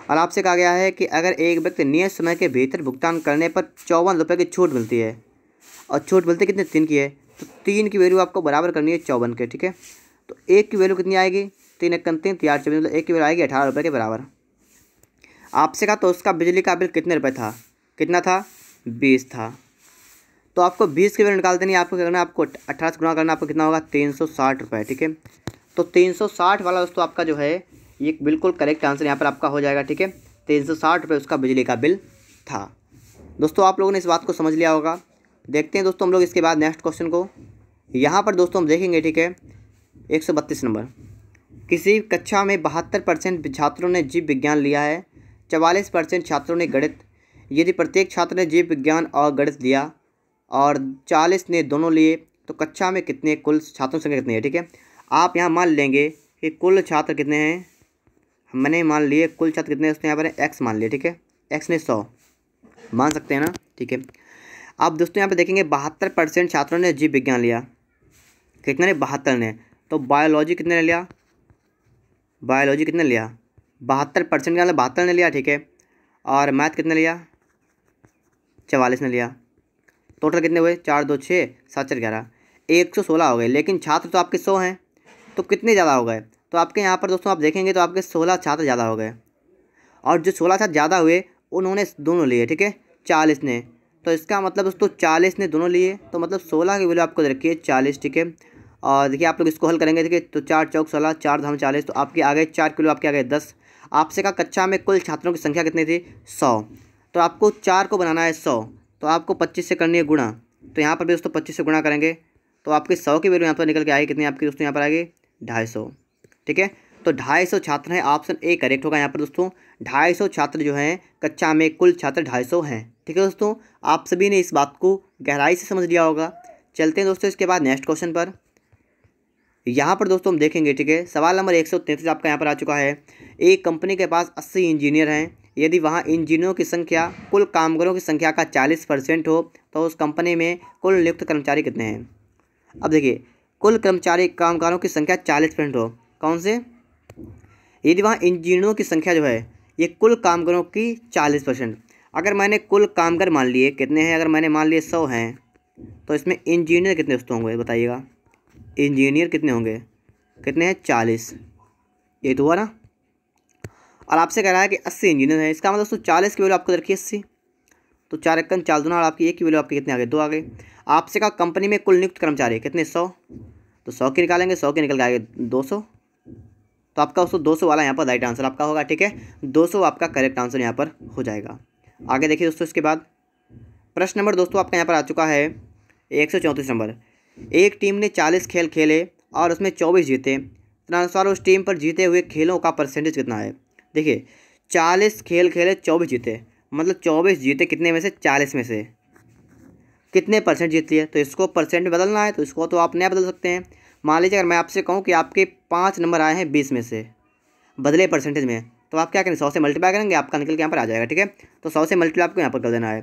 S1: और आपसे कहा गया है कि अगर एक व्यक्ति नियत समय के भीतर भुगतान करने पर 54 रुपये की छूट मिलती है और छूट मिलती कितने, 3 की है। तो 3 की वैल्यू आपको बराबर करनी है 54 के। ठीक है, तो 1 की वैल्यू कितनी आएगी, 3 1 3 4 24 मतलब 1 की वैल्यू आएगी 18 रुपये के बराबर। आपसे कहा तो उसका बिजली का बिल कितने रुपये था, कितना था, 20 था। तो आपको 20 की वैल्यू निकाल देनी है। आपको क्या करना है, आपको 18 से गुणा करना, आपको कितना होगा, 360 रुपये। ठीक है, तो 360 वाला दोस्तों आपका जो है ये बिल्कुल करेक्ट आंसर यहाँ पर आपका हो जाएगा। ठीक है, 360 रुपये उसका बिजली का बिल था। दोस्तों आप लोगों ने इस बात को समझ लिया होगा। देखते हैं दोस्तों हम लोग इसके बाद नेक्स्ट क्वेश्चन को। यहाँ पर दोस्तों हम देखेंगे। ठीक है, 132 नंबर। किसी कक्षा में 72% छात्रों ने जीव विज्ञान लिया है, 44% छात्रों ने गणित। यदि प्रत्येक छात्र ने जीव विज्ञान और गणित लिया और 40 ने दोनों लिए तो कक्षा में कितने कुल छात्रों की संख्या कितनी है। ठीक है, आप यहाँ मान लेंगे कि कुल छात्र कितने हैं, मैंने मान लिए कुल छात्र कितने, उसने यहाँ पर x मान लिया। ठीक है, x ने 100 मान सकते हैं ना। ठीक है, अब दोस्तों यहाँ पे देखेंगे 72% छात्रों ने जीव विज्ञान लिया, कितने ने, 72 ने। तो बायोलॉजी कितने ने लिया, बायोलॉजी कितने लिया, 72% का मतलब 72 ने लिया। ठीक है, और मैथ कितने लिया, 44 ने लिया। टोटल कितने हुए, 4 2 6 7 4 11, 116 हो गए। लेकिन छात्र तो आपके 100 हैं, तो कितने ज़्यादा हो गए, तो आपके यहाँ पर दोस्तों आप देखेंगे तो आपके 16 छात्र ज़्यादा हो गए। और जो 16 छात्र ज़्यादा हुए उन्होंने दोनों लिए। ठीक है, 40 ने। तो इसका मतलब दोस्तों 40 ने दोनों लिए, तो मतलब 16 की वैल्यू आपको रखिए 40। ठीक है, और देखिए आप लोग इसको हल करेंगे। देखिए तो 4 चौक 16, 4 धाम 40, तो आपके आ गए 4 किलो, आपके आ गए 10। आपसे कहा कक्षा में कुल छात्रों की संख्या कितनी थी, 100। तो आपको 4 को बनाना है 100, तो आपको 25 से करनी है गुणा। तो यहाँ पर भी दोस्तों 25 से गुणा करेंगे तो आपकी 100 की वैल्यू यहाँ पर निकल के आएगी कितनी, आपकी दोस्तों यहाँ पर आएगी 250। ठीक है, तो 250 छात्र हैं, ऑप्शन ए करेक्ट होगा यहाँ पर दोस्तों। 250 छात्र जो हैं कक्षा में, कुल छात्र 250 हैं। ठीक है दोस्तों, आप सभी ने इस बात को गहराई से समझ लिया होगा। चलते हैं दोस्तों इसके बाद नेक्स्ट क्वेश्चन पर। यहाँ पर दोस्तों हम देखेंगे। ठीक है, सवाल नंबर 133 आपका यहाँ पर आ चुका है। एक कंपनी के पास 80 इंजीनियर हैं, यदि वहाँ इंजीनियरों की संख्या कुल कामगारों की संख्या का 40% हो तो उस कंपनी में कुल नियुक्त कर्मचारी कितने हैं। अब देखिए कुल कर्मचारी कामगारों की संख्या 40% हो, कौन से, यदि वहाँ इंजीनियरों की संख्या जो है ये कुल कामगारों की 40%। अगर मैंने कुल कामगार मान लिए कितने हैं, अगर मैंने मान लिए 100 हैं तो इसमें इंजीनियर कितने दोस्तों होंगे बताइएगा, इंजीनियर कितने होंगे, कितने हैं, 40। ये तो हुआ ना। और आपसे कह रहा है कि 80 इंजीनियर हैं, इसका मतलब दोस्तों 40 की वैल्यू आपको रखिए 80। तो 4 1 4 दूना, और आपकी एक की वैल्यू आपके कितने आ गए, 2 आ गए। आपसे कहा कंपनी में कुल नियुक्त कर्मचारी कितने, 100। तो 100 की निकालेंगे, 100 के निकल के आएंगे 200। तो आपका दोस्तों 200 वाला यहाँ पर राइट आंसर आपका होगा। ठीक है, 200 आपका करेक्ट आंसर यहाँ पर हो जाएगा। आगे देखिए दोस्तों, इसके बाद प्रश्न नंबर दोस्तों आपका यहाँ पर आ चुका है 134 नंबर। एक टीम ने 40 खेल खेले और उसमें 24 जीते, तदनुसार उस टीम पर जीते हुए खेलों का परसेंटेज कितना है। देखिए 40 खेल खेले 24 जीते, मतलब 24 जीते कितने में से, 40 में से कितने परसेंट जीत लिए। तो इसको परसेंट में बदलना है, तो इसको तो आप नया बदल सकते हैं। मान लीजिए अगर मैं आपसे कहूँ कि आपके 5 नंबर आए हैं 20 में से, बदले परसेंटेज में, तो आप क्या करेंगे, 100 से मल्टीप्लाई करेंगे, आपका निकल के यहाँ पर आ जाएगा। ठीक है, तो 100 से मल्टीप्लाई आपको यहाँ पर कर देना है।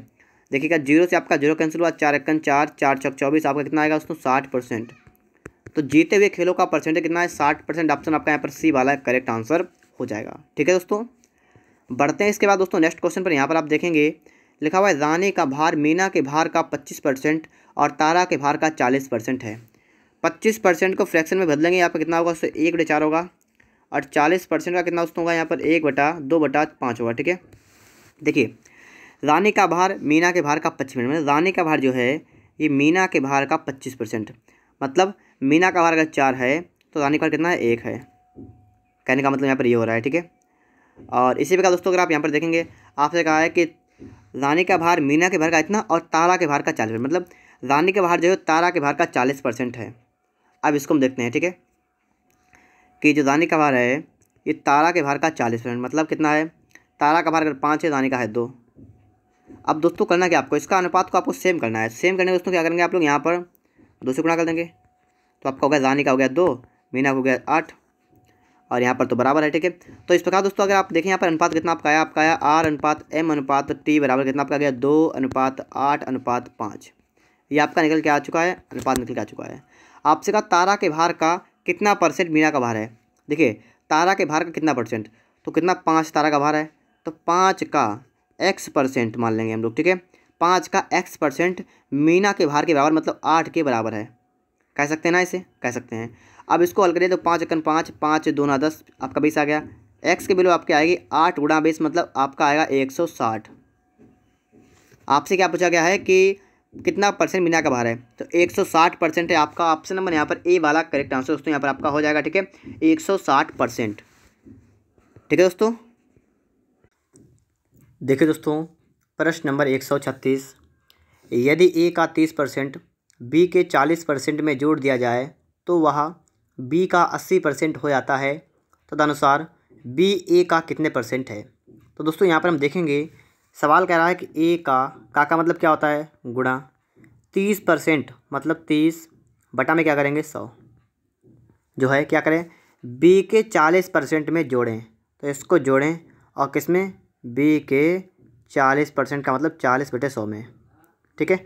S1: देखिएगा 0 से आपका 0 कैंसिल हुआ, 4 एकन 4, 4 चौक 24, आपका कितना आएगा दोस्तों, 60%। तो जीते हुए खेलों का परसेंटेज कितना है, 60%। ऑप्शन आपका यहाँ पर सी वाला करेक्ट आंसर हो जाएगा। ठीक है दोस्तों, बढ़ते हैं इसके बाद दोस्तों नेक्स्ट क्वेश्चन पर। यहाँ पर आप देखेंगे लिखा हुआ है रानी का भार मीना के भार का 25% और तारा के भार का 40% है। 25% को फ्रैक्शन में बदलेंगे, यहाँ पर कितना होगा, उससे 1/4 होगा, और 40% का कितना दोस्तों होगा, यहाँ पर 1/2/5 होगा। ठीक है, देखिए रानी का भार मीना के भार का 25%, मतलब रानी का भार जो है ये मीना के भार का 25%, मतलब मीना का भार अगर 4 है तो रानी का भार कितना है, 1 है। कहने का मतलब यहाँ पर ये हो रहा है। ठीक है, और इसी प्रकार दोस्तों अगर आप यहाँ पर देखेंगे, आपसे कहा है कि रानी का भार मीना के भार का इतना और तारा के भार का 40%, मतलब रानी के भार जो है तारा के भार का 40% है। अब इसको हम देखते हैं। ठीक है, कि जो रानी का भार है ये तारा के भार का 40%, मतलब कितना है, तारा का भार अगर 5 है, रानी का है 2। अब दोस्तों करना क्या आपको, इसका अनुपात को आपको सेम करना है। सेम करने दोस्तों क्या करेंगे आप लोग, यहाँ पर 2 से गुणा कर देंगे, तो आपका हो गया रानी का हो गया 2, मीना का हो गया 8, और यहाँ पर तो बराबर है। ठीक है, तो इस प्रकार दोस्तों अगर आप देखें यहाँ पर अनुपात कितना आपका आया, आपका आया R/M/T बराबर कितना आपका गया, 2:8/5। ये आपका निकल के आ चुका है, अनुपात निकल के आ चुका है। आपसे कहा तारा के भार का कितना परसेंट मीना का भार है। देखिए तारा के भार का कितना परसेंट, तो कितना, 5 तारा का भार है, तो 5 का X% मान लेंगे हम लोग। ठीक है, 5 का X% मीना के भार के बराबर, मतलब 8 के बराबर है। कह सकते हैं ना, इसे कह सकते हैं। अब इसको हल करिए तो 5 एकन 5, 5 दूना 10, आपका 20 आ गया। X की वैल्यू आपकी आएगी 8 × 20, मतलब आपका आएगा 160। आपसे क्या पूछा गया है कि कितना परसेंट मीना का भार है, तो 160% है। आपका ऑप्शन नंबर यहाँ पर ए वाला करेक्ट आंसर दोस्तों यहाँ पर आपका हो जाएगा। ठीक है, 160%। ठीक है दोस्तों, देखिए दोस्तों प्रश्न नंबर 136, यदि ए का 30% बी के 40% में जोड़ दिया जाए तो वह बी का 80% हो जाता है, तदनुसार बी ए का कितने परसेंट है। तो दोस्तों यहाँ पर हम देखेंगे, सवाल कह रहा है कि ए का मतलब क्या होता है, गुणा 30%, मतलब 30 बटा में क्या करेंगे 100, जो है क्या करें, बी के 40% में जोड़ें, तो इसको जोड़ें और किस में, बी के 40% का मतलब 40/100 में। ठीक है,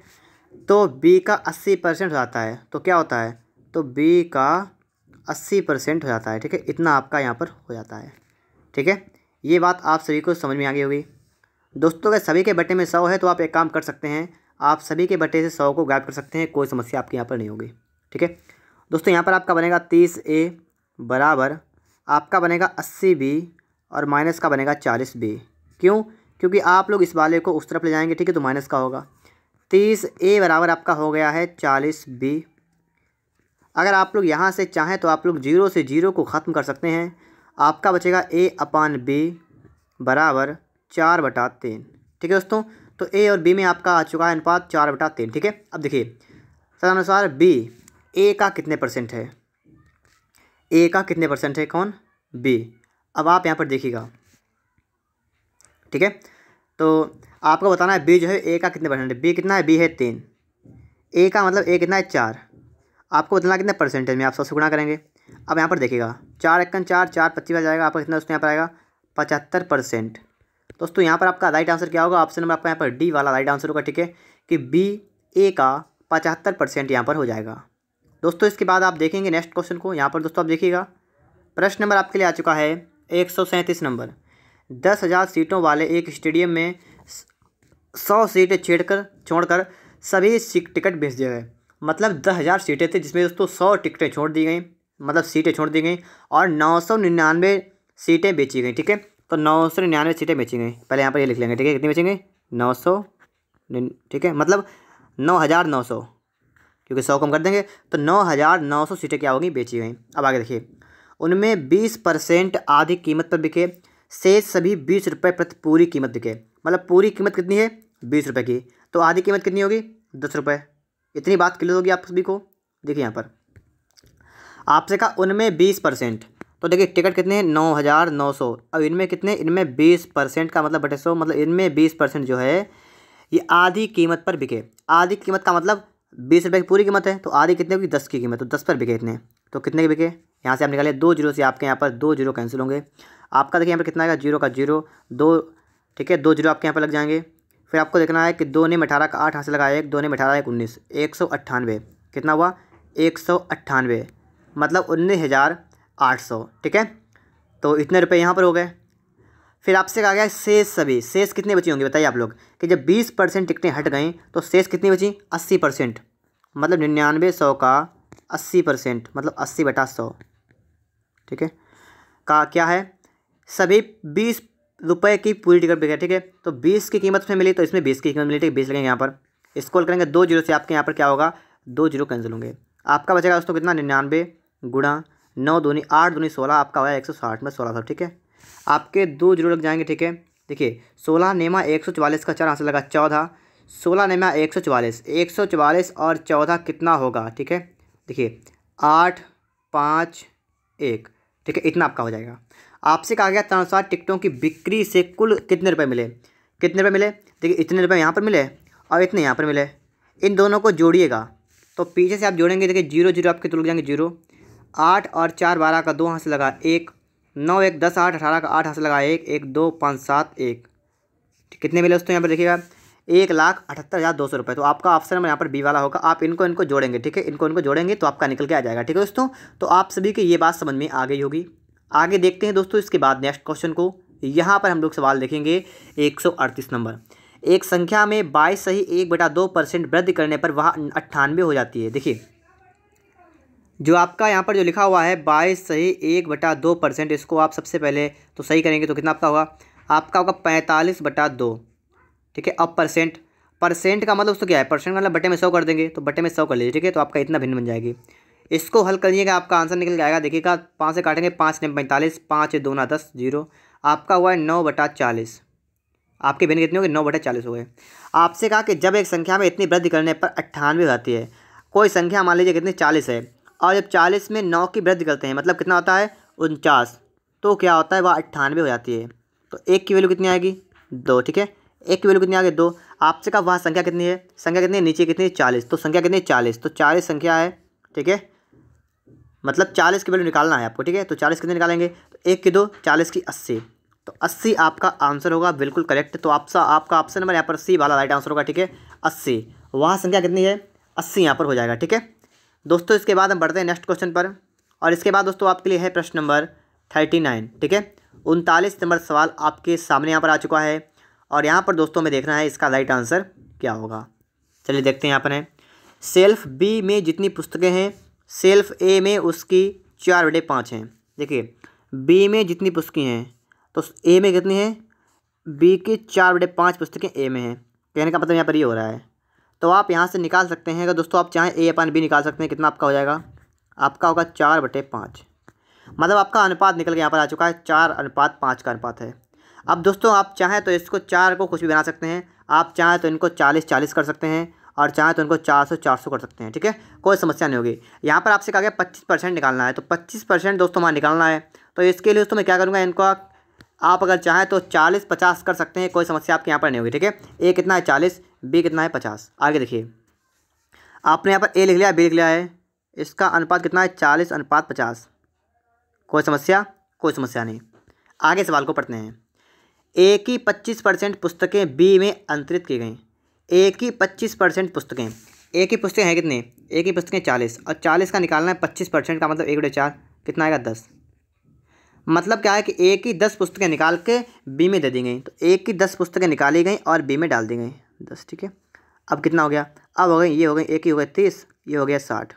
S1: तो बी का 80% हो जाता है, तो क्या होता है, तो बी का 80% हो जाता है। ठीक है, इतना आपका यहाँ पर हो जाता है। ठीक है, ये बात आप सभी को समझ में आ गई होगी दोस्तों। अगर सभी के बटे में 100 है तो आप एक काम कर सकते हैं, आप सभी के बटे से 100 को गायब कर सकते हैं, कोई समस्या आपके यहाँ पर नहीं होगी। ठीक है दोस्तों, यहाँ पर आपका बनेगा 30A बराबर आपका बनेगा 80B और माइनस का बनेगा 40B। क्यों, क्योंकि आप लोग इस वाले को उस तरफ ले जाएंगे। ठीक है, तो माइनस का होगा। 30A बराबर आपका हो गया है 40B। अगर आप लोग यहाँ से चाहें तो आप लोग 0 से 0 को ख़त्म कर सकते हैं, आपका बचेगा A/B बराबर 4/3। ठीक है दोस्तों, तो ए और बी में आपका आ चुका है अनुपात 4/3। ठीक है, अब देखिए तदनुसार बी ए का कितने परसेंट है, ए का कितने परसेंट है, कौन, बी। अब आप यहाँ पर देखिएगा। ठीक है, तो आपको बताना है बी जो है ए का कितने परसेंट है। बी कितना है, बी है 3, ए का मतलब ए कितना है 4। आपको बताना कितने परसेंटेज में, आप 100 से गुणा करेंगे। अब यहाँ पर देखिएगा 4 एकन 4, 4 25 आ जाएगा, आपका कितना दोस्तों यहाँ पर आएगा 75%। दोस्तों यहाँ पर आपका राइट आंसर क्या होगा, ऑप्शन नंबर आपका यहाँ पर डी वाला राइट आंसर होगा। ठीक है, कि बी ए का 75% यहाँ पर हो जाएगा। दोस्तों इसके बाद आप देखेंगे नेक्स्ट क्वेश्चन को। यहाँ पर दोस्तों आप देखिएगा, प्रश्न नंबर आपके लिए आ चुका है 137 नंबर। 10,000 सीटों वाले एक स्टेडियम में 100 सीटें छोड़कर सभी टिकट बेच दिए गए। मतलब 10,000 सीटें थी जिसमें दोस्तों 100 टिकटें छोड़ दी गई, मतलब सीटें छोड़ दी गई, और 999 सीटें बेची गई। ठीक है, तो 999 सीटें बेची गई। पहले यहाँ पर ये लिख लेंगे। ठीक है, कितनी बेची गई, 900। ठीक है, मतलब 9,900, क्योंकि 100 कम कर देंगे तो 9,900 सीटें क्या होगी, बेची गई। अब आगे देखिए, उनमें 20% आधी कीमत पर बिके, शेष सभी 20 रुपये प्रति पूरी कीमत बिके। मतलब पूरी कीमत कितनी है 20 रुपये की, तो आधी कीमत कितनी होगी 10 रुपये। इतनी बात क्लियर होगी आप सभी को। देखिए यहाँ पर आपसे कहा उनमें 20%, तो देखिए टिकट कितने हैं 9,900। अब इनमें कितने, इनमें 20% का मतलब बटे 100, मतलब इनमें 20% जो है ये आधी कीमत पर बिके। आधी कीमत का मतलब 20 रुपये की पूरी कीमत है, तो आधी कितने होगी 10 की कीमत, तो 10 पर बिके इतने, तो कितने के बिके यहाँ से आप निकालिए 2 जीरो से, आपके यहाँ पर 2 जीरो कैंसिल होंगे। आपका देखिए यहाँ पर कितना आएगा, जीरो का जीरो 2, ठीक है 2 जीरो आपके यहाँ पर लग जाएंगे। फिर आपको देखना है कि 2 ने 18 का 8 हासिल लगा 1, 2 ने 18 1 19, 198 कितना हुआ 198, मतलब 19,800, ठीक है। तो इतने रुपए यहाँ पर हो गए। फिर आपसे कहा गया शेष सभी, शेष कितनी बची होंगी बताइए आप लोग, कि जब 20% टिकटें हट गई तो शेष कितनी बची 80%, मतलब 99 का 80%, मतलब 80/100, ठीक है। का क्या है, सभी 20 रुपये की पूरी टिकट बिके, ठीक है। तो 20 की कीमत में मिली तो इसमें 20 की कीमत मिली, ठीक है 20 लगेंगे यहाँ पर। स्क्रॉल करेंगे 2 जीरो से, आपके यहाँ पर क्या होगा 2 जीरो कैंसिल होंगे। आपका बचेगा दोस्तों कितना 99 गुणा 9 दूनी 8 दूनी 16, आपका होगा 160 में 1600, ठीक है। आपके 2 जीरो लग जाएंगे, ठीक है। देखिए 16 नेमा 144 का 4 हासिल लगा 14, 16 नेमा 144, 144 और 14 कितना होगा, ठीक है। देखिए 8 5 1, ठीक है, इतना आपका हो जाएगा। आपसे कहा गया तदनुसार टिकटों की बिक्री से कुल कितने रुपए मिले, कितने रुपए मिले, देखिए इतने रुपए यहाँ पर मिले और इतने यहाँ पर मिले। इन दोनों को जोड़िएगा, तो पीछे से आप जोड़ेंगे, देखिए जीरो जीरो आपके तो लग जाएंगे जीरो, 8 और 4 12 का 2 हासिल लगा 1, 9 1 10 8 18 का 8 हासिल लगा 1, 1 2 5 7 1, कितने मिले दोस्तों यहाँ पर देखिएगा 1,78,200 रुपये। तो आपका ऑप्शन नंबर यहाँ पर बी वाला होगा। आप इनको जोड़ेंगे, ठीक है, इनको जोड़ेंगे तो आपका निकल के आ जाएगा, ठीक है दोस्तों। तो आप सभी की ये बात समझ में आ गई होगी। आगे देखते हैं दोस्तों इसके बाद नेक्स्ट क्वेश्चन को। यहाँ पर हम लोग सवाल देखेंगे 138 नंबर। एक संख्या में 22 सही 1/2% वृद्धि करने पर वह 98 हो जाती है। देखिए जो आपका यहाँ पर जो लिखा हुआ है 22 सही 1/2%, इसको आप सबसे पहले तो सही करेंगे तो कितना आपका होगा, आपका होगा 45/2, ठीक है। अब परसेंट का मतलब दोस्तों क्या है, परसेंट का मतलब बटे में 100 कर देंगे, तो बटे में 100 कर लीजिए, ठीक है। तो आपका इतना भिन्न बन जाएगी। इसको हल करिएगा, आपका आंसर निकल जाएगा। देखिएगा 5 से काटेंगे, 5 ने 45, 5 2 10 0, आपका हुआ है 9/40। आपके भिन्न कितने हो गए 9/40 हो गए। आपसे कहा कि जब एक संख्या में इतनी वृद्धि करने पर 98 हो जाती है। कोई संख्या मान लीजिए कितनी 40 है, और जब 40 में 9 की वृद्धि करते हैं मतलब कितना होता है 49, तो क्या होता है वह 98 हो जाती है। तो 1 की वैल्यू कितनी आएगी 2, ठीक है। 1 की वैल्यू कितनी आ गई 2। आपसे कहा वह संख्या कितनी है, संख्या कितनी है नीचे कितनी 40, तो संख्या कितनी 40, तो 40 संख्या है, ठीक है। मतलब 40 की वैल्यू निकालना है आपको, ठीक है। तो 40 कितने निकालेंगे, तो 1 की 2 40 की 80, तो 80 आपका आंसर होगा, बिल्कुल करेक्ट। तो आपका ऑप्शन नंबर यहाँ पर सी वाला राइट आंसर होगा, ठीक है 80। वह संख्या कितनी है 80 यहाँ पर हो जाएगा, ठीक है दोस्तों। इसके बाद हम बढ़ते हैं नेक्स्ट क्वेश्चन पर, और इसके बाद दोस्तों आपके लिए है प्रश्न नंबर 39, ठीक है। 39 नंबर सवाल आपके सामने यहाँ पर आ चुका है, और यहाँ पर दोस्तों में देखना है इसका राइट आंसर क्या होगा। चलिए देखते हैं। यहाँ पर है सेल्फ बी में जितनी पुस्तकें हैं सेल्फ ए में उसकी 4/5 हैं। देखिए बी में जितनी पुस्तकें हैं तो ए में कितनी है, बी की 4/5 पुस्तकें ए में हैं। कहने का मतलब यहाँ पर ये हो रहा है। तो आप यहाँ से निकाल सकते हैं, अगर दोस्तों आप चाहें A/B निकाल सकते हैं। कितना आपका हो जाएगा, आपका होगा 4/5, मतलब आपका अनुपात निकल के यहाँ पर आ चुका है 4:5 का अनुपात है। अब दोस्तों आप चाहें तो इसको 4 को कुछ भी बना सकते हैं, आप चाहें तो इनको 40-40 कर सकते हैं, और चाहें तो इनको 400-400 कर सकते हैं, ठीक है, कोई समस्या नहीं होगी। यहाँ पर आपसे कहा गया 25% निकालना है, तो 25% दोस्तों हमारा निकालना है। तो इसके लिए दोस्तों मैं क्या करूँगा, इनको आप अगर चाहें तो 40-50 कर सकते हैं, कोई समस्या आपके यहाँ पर नहीं होगी, ठीक है। ए कितना है 40, बी कितना है 50। आगे देखिए आपने यहाँ पर ए लिख लिया, बी लिख लिया है, इसका अनुपात कितना है 40:50। कोई समस्या नहीं। आगे सवाल को पढ़ते हैं। ए की 25% पुस्तकें बी में अंतरित की गई। ए की 25% पुस्तकें, ए की पुस्तकें हैं कितनी, ए की पुस्तकें 40, और 40 का निकालना है 25% का मतलब 1/4 कितना आएगा 10। मतलब क्या है कि ए की 10 पुस्तकें निकाल के बी में दे दी गई, तो ए की 10 पुस्तकें निकाली गई और बी में डाल दी गई 10, ठीक है। अब कितना हो गया, अब हो गई ये हो गई, ए की हो गई 30, ये हो गया 60।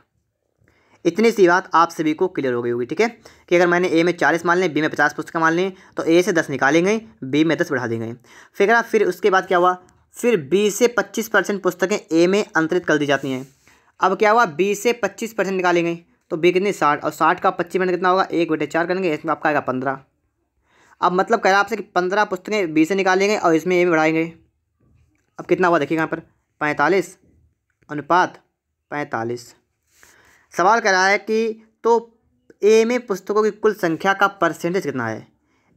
S1: इतनी सी बात आप सभी को क्लियर हो गई होगी, ठीक है, कि अगर मैंने ए में 40 मान ली, बी में 50 पुस्तकें मान ली, तो ए से 10 निकाली गई, बी में 10 बढ़ा दी गई। फिर उसके बाद क्या हुआ, फिर बी से 25% पुस्तकें ए में अंतरित कर दी जाती हैं। अब क्या हुआ, बी से 25% निकाली गई, तो बी कितनी 60, और 60 का 25% कितना होगा 1/4 करेंगे, इसमें आपका आएगा 15। अब मतलब कह रहा है आपसे कि 15 पुस्तकें बी से निकालेंगे और इसमें ए में बढ़ाएंगे। अब कितना हुआ देखिएगा यहाँ पर 45 अनुपात 45। सवाल कह रहा है कि तो ए में पुस्तकों की कुल संख्या का परसेंटेज कितना है।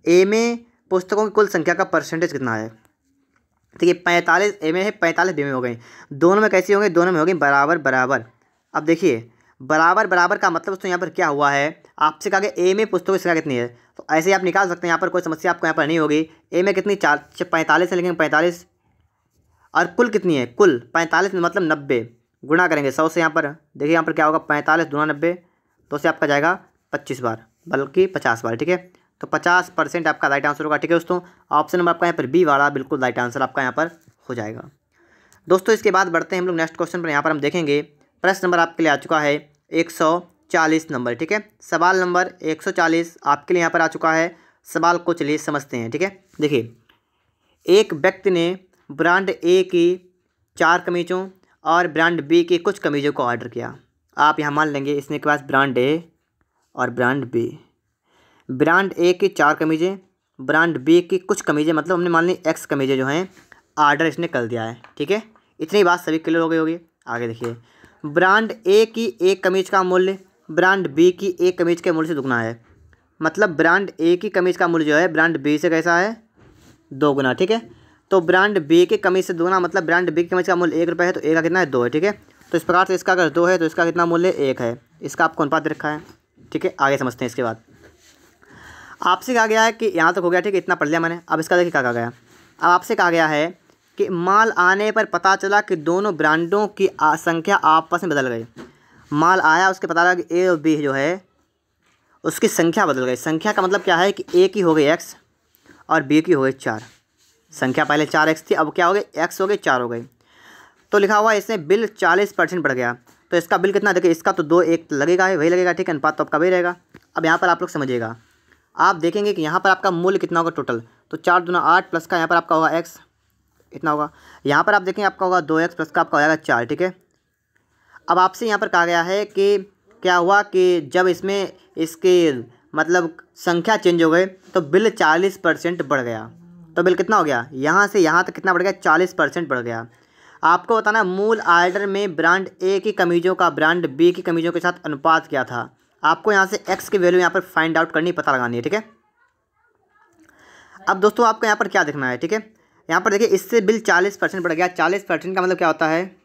S1: ए में पुस्तकों की कुल संख्या का परसेंटेज कितना है। ठीक है 45 ए में है 45 बी में हो गई। दोनों में कैसी होंगे, दोनों में होगी बराबर बराबर। अब देखिए बराबर बराबर का मतलब दोस्तों यहाँ पर क्या हुआ है, आपसे कहा कि ए में पुस्तकों की संख्या कितनी है, तो ऐसे ही आप निकाल सकते हैं। यहाँ पर कोई समस्या आपको यहाँ पर नहीं होगी। ए में कितनी 45 है, लेकिन 45 और कुल कितनी है, कुल 45 में मतलब 90 गुणा करेंगे 100 से। यहाँ पर देखिए यहाँ पर क्या होगा 45 दूना 90, तो से आपका जाएगा 25 बार बल्कि 50 बार। ठीक है तो 50% आपका राइट आंसर होगा। ठीक है दोस्तों, ऑप्शन नंबर आपका यहाँ पर बी वाला बिल्कुल राइट आंसर आपका यहाँ पर हो जाएगा। दोस्तों इसके बाद बढ़ते हैं हम लोग नेक्स्ट क्वेश्चन पर। यहाँ पर हम देखेंगे प्रश्न नंबर आपके लिए आ चुका है 140 नंबर। ठीक है सवाल नंबर 140 आपके लिए यहाँ पर आ चुका है। सवाल को चलिए समझते हैं। ठीक है देखिए, एक व्यक्ति ने ब्रांड ए की 4 कमीजों और ब्रांड बी की कुछ कमीजों को ऑर्डर किया। आप यहाँ मान लेंगे इसने के पास ब्रांड ए और ब्रांड बी। ब्रांड ए की 4 कमीजें, ब्रांड बी की कुछ कमीजें, मतलब हमने मान ली एक्स कमीजें जो हैं ऑर्डर इसने कर दिया है। ठीक है इतनी बात सभी क्लियर हो गई होगी। आगे देखिए, ब्रांड ए की एक कमीज का मूल्य ब्रांड बी की एक कमीज के मूल्य से दुगना है। मतलब ब्रांड ए की कमीज का मूल्य जो है ब्रांड बी से कैसा है, 2 गुना। ठीक है तो ब्रांड बी की कमीज से दुगना मतलब ब्रांड बी की कमीज का मूल्य 1 रुपये है, तो ए का कितना है 2 है। ठीक है तो इस प्रकार से इसका अगर 2 है तो इसका कितना मूल्य 1 है। इसका आपको अनुपात दे रखा है। ठीक है आगे समझते हैं। इसके बाद आपसे कहा गया है कि यहाँ तक हो गया। ठीक है इतना पढ़ लिया मैंने। अब इसका देखिए क्या कहा गया। अब आपसे कहा गया है कि माल आने पर पता चला कि दोनों ब्रांडों की संख्या आपस में बदल गई। माल आया, उसके पता लगा कि ए और बी जो है उसकी संख्या बदल गई। संख्या का मतलब क्या है कि ए की हो गई एक्स और बी की हो गई 4। संख्या पहले 4x थी, अब क्या हो गई एक्स हो गई 4 हो गई। तो लिखा हुआ इसमें बिल 40% बढ़ गया। तो इसका बिल कितना, देखिए इसका तो 2 1 लगेगा है, वही लगेगा। ठीक है अनुपात तो आपका वही रहेगा। अब यहाँ पर आप लोग समझिएगा, आप देखेंगे कि यहाँ पर आपका मूल्य कितना होगा टोटल, तो 4 दूना 8 प्लस का यहाँ पर आपका होगा एक्स इतना होगा। यहाँ पर आप देखेंगे आपका होगा 2x प्लस का आपका हो जाएगा 4। ठीक है अब आपसे यहाँ पर कहा गया है कि क्या हुआ कि जब इसमें इसके मतलब संख्या चेंज हो गई तो बिल 40% बढ़ गया। तो बिल कितना हो गया, यहाँ से यहाँ तक कितना बढ़ गया, 40% बढ़ गया। आपको बताना मूल ऑर्डर में ब्रांड ए की कमीजों का ब्रांड बी की कमीजों के साथ अनुपात क्या था। आपको यहाँ से एक्स की वैल्यू यहाँ पर फाइंड आउट करनी, पता लगानी है। ठीक है अब दोस्तों आपको यहाँ पर क्या देखना है। ठीक है यहाँ पर देखिए इससे बिल 40% बढ़ गया। 40% का मतलब क्या होता है,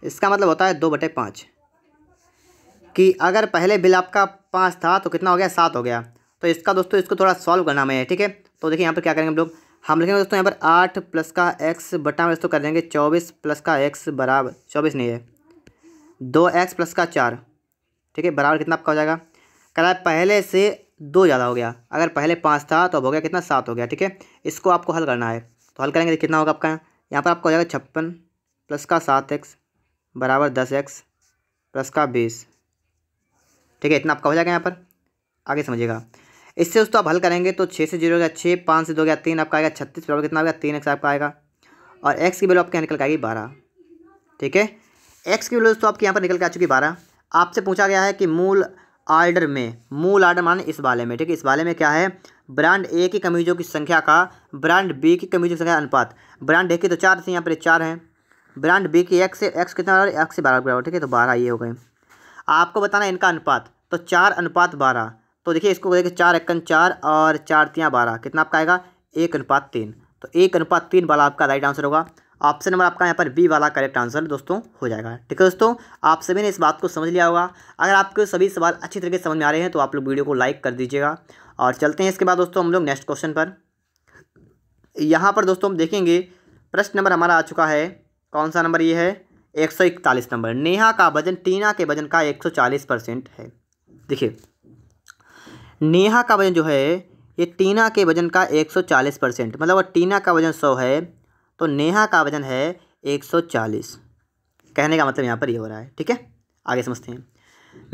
S1: इसका मतलब होता है 2/5 कि अगर पहले बिल आपका 5 था तो कितना हो गया 7 हो गया। तो इसका दोस्तों इसको थोड़ा सॉल्व करना हमें है। ठीक है तो देखिए यहाँ पर क्या करेंगे हम लोग, हम लिखेंगे दोस्तों यहाँ पर 8 प्लस का एक्स बटा में दोस्तों कर देंगे 24 प्लस का एक्स बराबर 24 नहीं है 2x प्लस का 4। ठीक है बराबर कितना आपका हो जाएगा, कह रहा है पहले से 2 ज़्यादा हो गया। अगर पहले 5 था तो अब हो गया कितना 7 हो गया। ठीक है इसको आपको हल करना है, तो हल करेंगे कितना होगा आपका, यहाँ पर आपका हो जाएगा 56 प्लस का 7x बराबर 10x प्लस का 20। ठीक है इतना आपका हो जाएगा। यहाँ पर आगे समझिएगा, इससे दोस्तों आप हल करेंगे तो 6 से 0 हो गया 6, 5 से 2 गया 3, आपका आएगा 36 बराबर कितना होगा 3x आपका आएगा। और x की वैल्यू आपके यहाँ निकल के आएगी 12। ठीक है x की वैल्यू दोस्तों आपके यहाँ पर निकल के आ चुकी 12। आपसे पूछा गया है कि मूल ऑर्डर में, मूल ऑर्डर माने इस वाले में। ठीक है इस वाले में क्या है, ब्रांड ए की कमीजों की संख्या का ब्रांड बी की कमीजों की संख्या अनुपात। ब्रांड ए की तो 4 थी, यहाँ पर 4 हैं। ब्रांड बी की x से x कितना बराबर, x से 12 बराबर। ठीक है तो 12 ये हो गए। आपको बताना है इनका अनुपात, तो 4:12। तो देखिए इसको देखिए 4 एकन 4 और 4 तियाँ 12 कितना आपका आएगा 1:3। तो 1:3 वाला आपका राइट आंसर होगा। ऑप्शन नंबर आपका यहाँ पर बी वाला करेक्ट आंसर दोस्तों हो जाएगा। ठीक है दोस्तों आप सभी ने इस बात को समझ लिया होगा। अगर आपके सभी सवाल अच्छी तरीके से समझ में आ रहे हैं तो आप लोग वीडियो को लाइक कर दीजिएगा। और चलते हैं इसके बाद दोस्तों हम लोग नेक्स्ट क्वेश्चन पर। यहाँ पर दोस्तों हम देखेंगे प्रश्न नंबर हमारा आ चुका है, कौन सा नंबर ये है 141 नंबर। नेहा का वजन टीना के वजन का 140% है। देखिए नेहा का वजन जो है ये टीना के वजन का 140%, मतलब अगर टीना का वजन 100 है तो नेहा का वजन है 140। कहने का मतलब यहाँ पर ये हो रहा है। ठीक है आगे समझते हैं।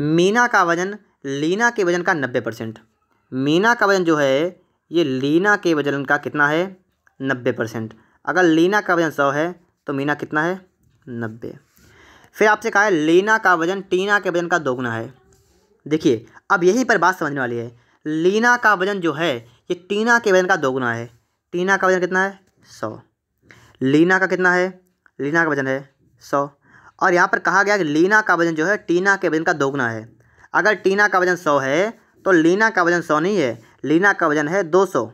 S1: मीना का वजन लीना के वजन का 90%। मीना का वजन जो है ये लीना के वजन का कितना है 90%। अगर लीना का वजन 100 है तो मीना कितना है 90। फिर आपसे कहा है लीना का वजन टीना के वजन का 2 गुना है। देखिए अब यहीं पर बात समझने वाली है। लीना का वजन जो है ये टीना के वजन का दोगुना है। टीना का वजन कितना है 100। लीना का कितना है, लीना का वजन है 100। और यहाँ पर कहा गया कि लीना का वजन जो है टीना के वजन का दोगुना है। अगर टीना का वजन 100 है तो लीना का वजन 100 नहीं है, लीना का वजन है 200।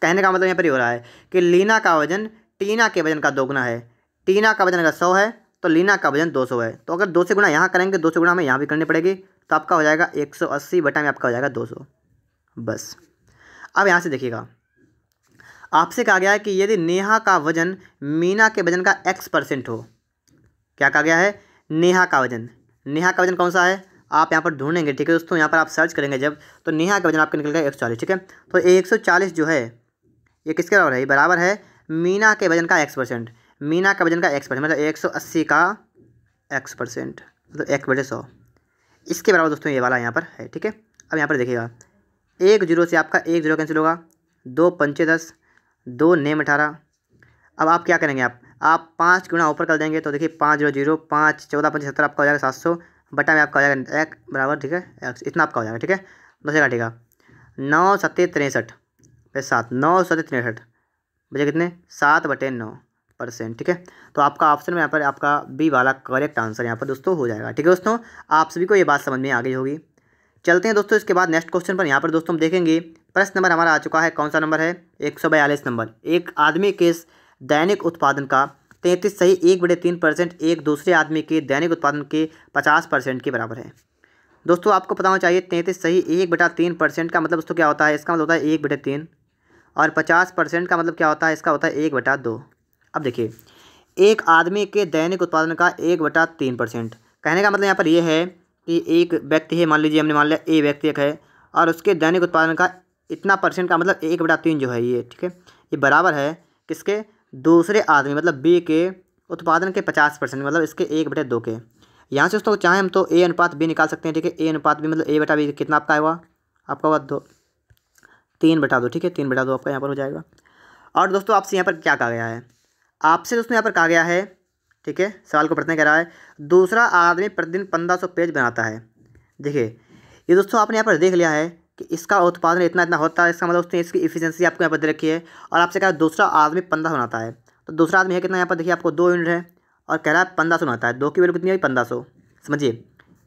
S1: कहने का मतलब यहाँ पर ये हो रहा है कि लीना का वजन टीना के वजन का दोगुना है। टीना का वजन अगर 100 है तो लीना का वजन 200 है। तो अगर 2 से गुणा यहाँ करेंगे, 2 से गुणा हमें यहाँ भी करनी पड़ेगी, तो आपका हो जाएगा 180 बटा में आपका हो जाएगा 200 बस। अब यहाँ से देखिएगा, आपसे कहा गया है कि यदि नेहा का वजन मीना के वजन का x% हो। क्या कहा गया है, नेहा का वजन, नेहा का वजन कौन सा है आप यहाँ पर ढूंढेंगे, ठीक है दोस्तों। यहाँ पर आप सर्च करेंगे जब, तो नेहा का वजन आपका निकल गया 140, ठीक है। तो 140 जो है ये किसके बराबर है, ये बराबर है मीना के वजन का x%। मीना का वजन का x% मतलब 180 का x%, मतलब 1/100। इसके बराबर दोस्तों ये वाला यहाँ पर है, ठीक है। अब यहाँ पर देखिएगा, 1 0 से आपका 1 0 कैंसिल होगा, 2 पंचे 10, 2 नेम 18। अब आप क्या करेंगे, आप 5 गुना ऊपर कर देंगे, तो देखिए 5 0 0 5 14 5 70 आपका हो जाएगा 700 बटा में आपका हो जाएगा 1 बराबर, ठीक है x, इतना आपका हो जाएगा, ठीक है। दूसरे काटेगा 9 7 63 पे 7, 9 7 63 बचे कितने 7/9%, ठीक है। तो आपका ऑप्शन में यहाँ पर आपका बी वाला करेक्ट आंसर यहाँ पर दोस्तों हो जाएगा, ठीक है दोस्तों। आप सभी को ये बात समझ में आ गई होगी। चलते हैं दोस्तों इसके बाद नेक्स्ट क्वेश्चन पर। यहाँ पर दोस्तों हम देखेंगे प्रश्न नंबर हमारा आ चुका है, कौन सा नंबर है 142 नंबर। एक आदमी के दैनिक उत्पादन का 33 सही 1/3% एक दूसरे आदमी के दैनिक उत्पादन के 50% के बराबर है। दोस्तों आपको पता होना चाहिए 33 सही 1/3% का मतलब दोस्तों क्या होता है, इसका मतलब होता है 1/3, और 50% का मतलब क्या होता है, इसका होता है 1/2। अब देखिए, एक आदमी के दैनिक उत्पादन का 1/3%, कहने का मतलब यहाँ पर यह है कि एक व्यक्ति है, मान लीजिए हमने मान लिया ए व्यक्ति एक है, और उसके दैनिक उत्पादन का इतना परसेंट का मतलब 1/3 जो है ये, ठीक है, ये बराबर है किसके, दूसरे आदमी मतलब बी के उत्पादन के 50% मतलब इसके 1/2 के। यहाँ से दोस्तों चाहें हम तो ए अनुपात बी निकाल सकते हैं, ठीक है। ए अनुपात बी मतलब a/b कितना आपका हुआ, आपका हुआ 3/2, ठीक है, 3/2 आपका यहाँ पर हो जाएगा। और दोस्तों आपसे यहाँ पर क्या कहा गया है, आपसे दोस्तों यहाँ पर कहा गया है, ठीक है, सवाल को पढ़ते कह रहा है दूसरा आदमी प्रतिदिन 1500 पेज बनाता है। देखिए ये दोस्तों आपने यहाँ पर देख लिया है कि इसका उत्पादन इतना इतना होता है, इसका मतलब दोस्तों इसकी इफिशिएंसी आपको यहाँ पर दे रखी है। और आपसे कहा दूसरा आदमी 1500 बनाता है, तो दूसरा आदमी है कितना, यहाँ पर देखिए आपको 2 यूनिट है, और कह रहा है 1500 बनाता है। 2 की वैल्यू कितनी आई 1500, समझिए।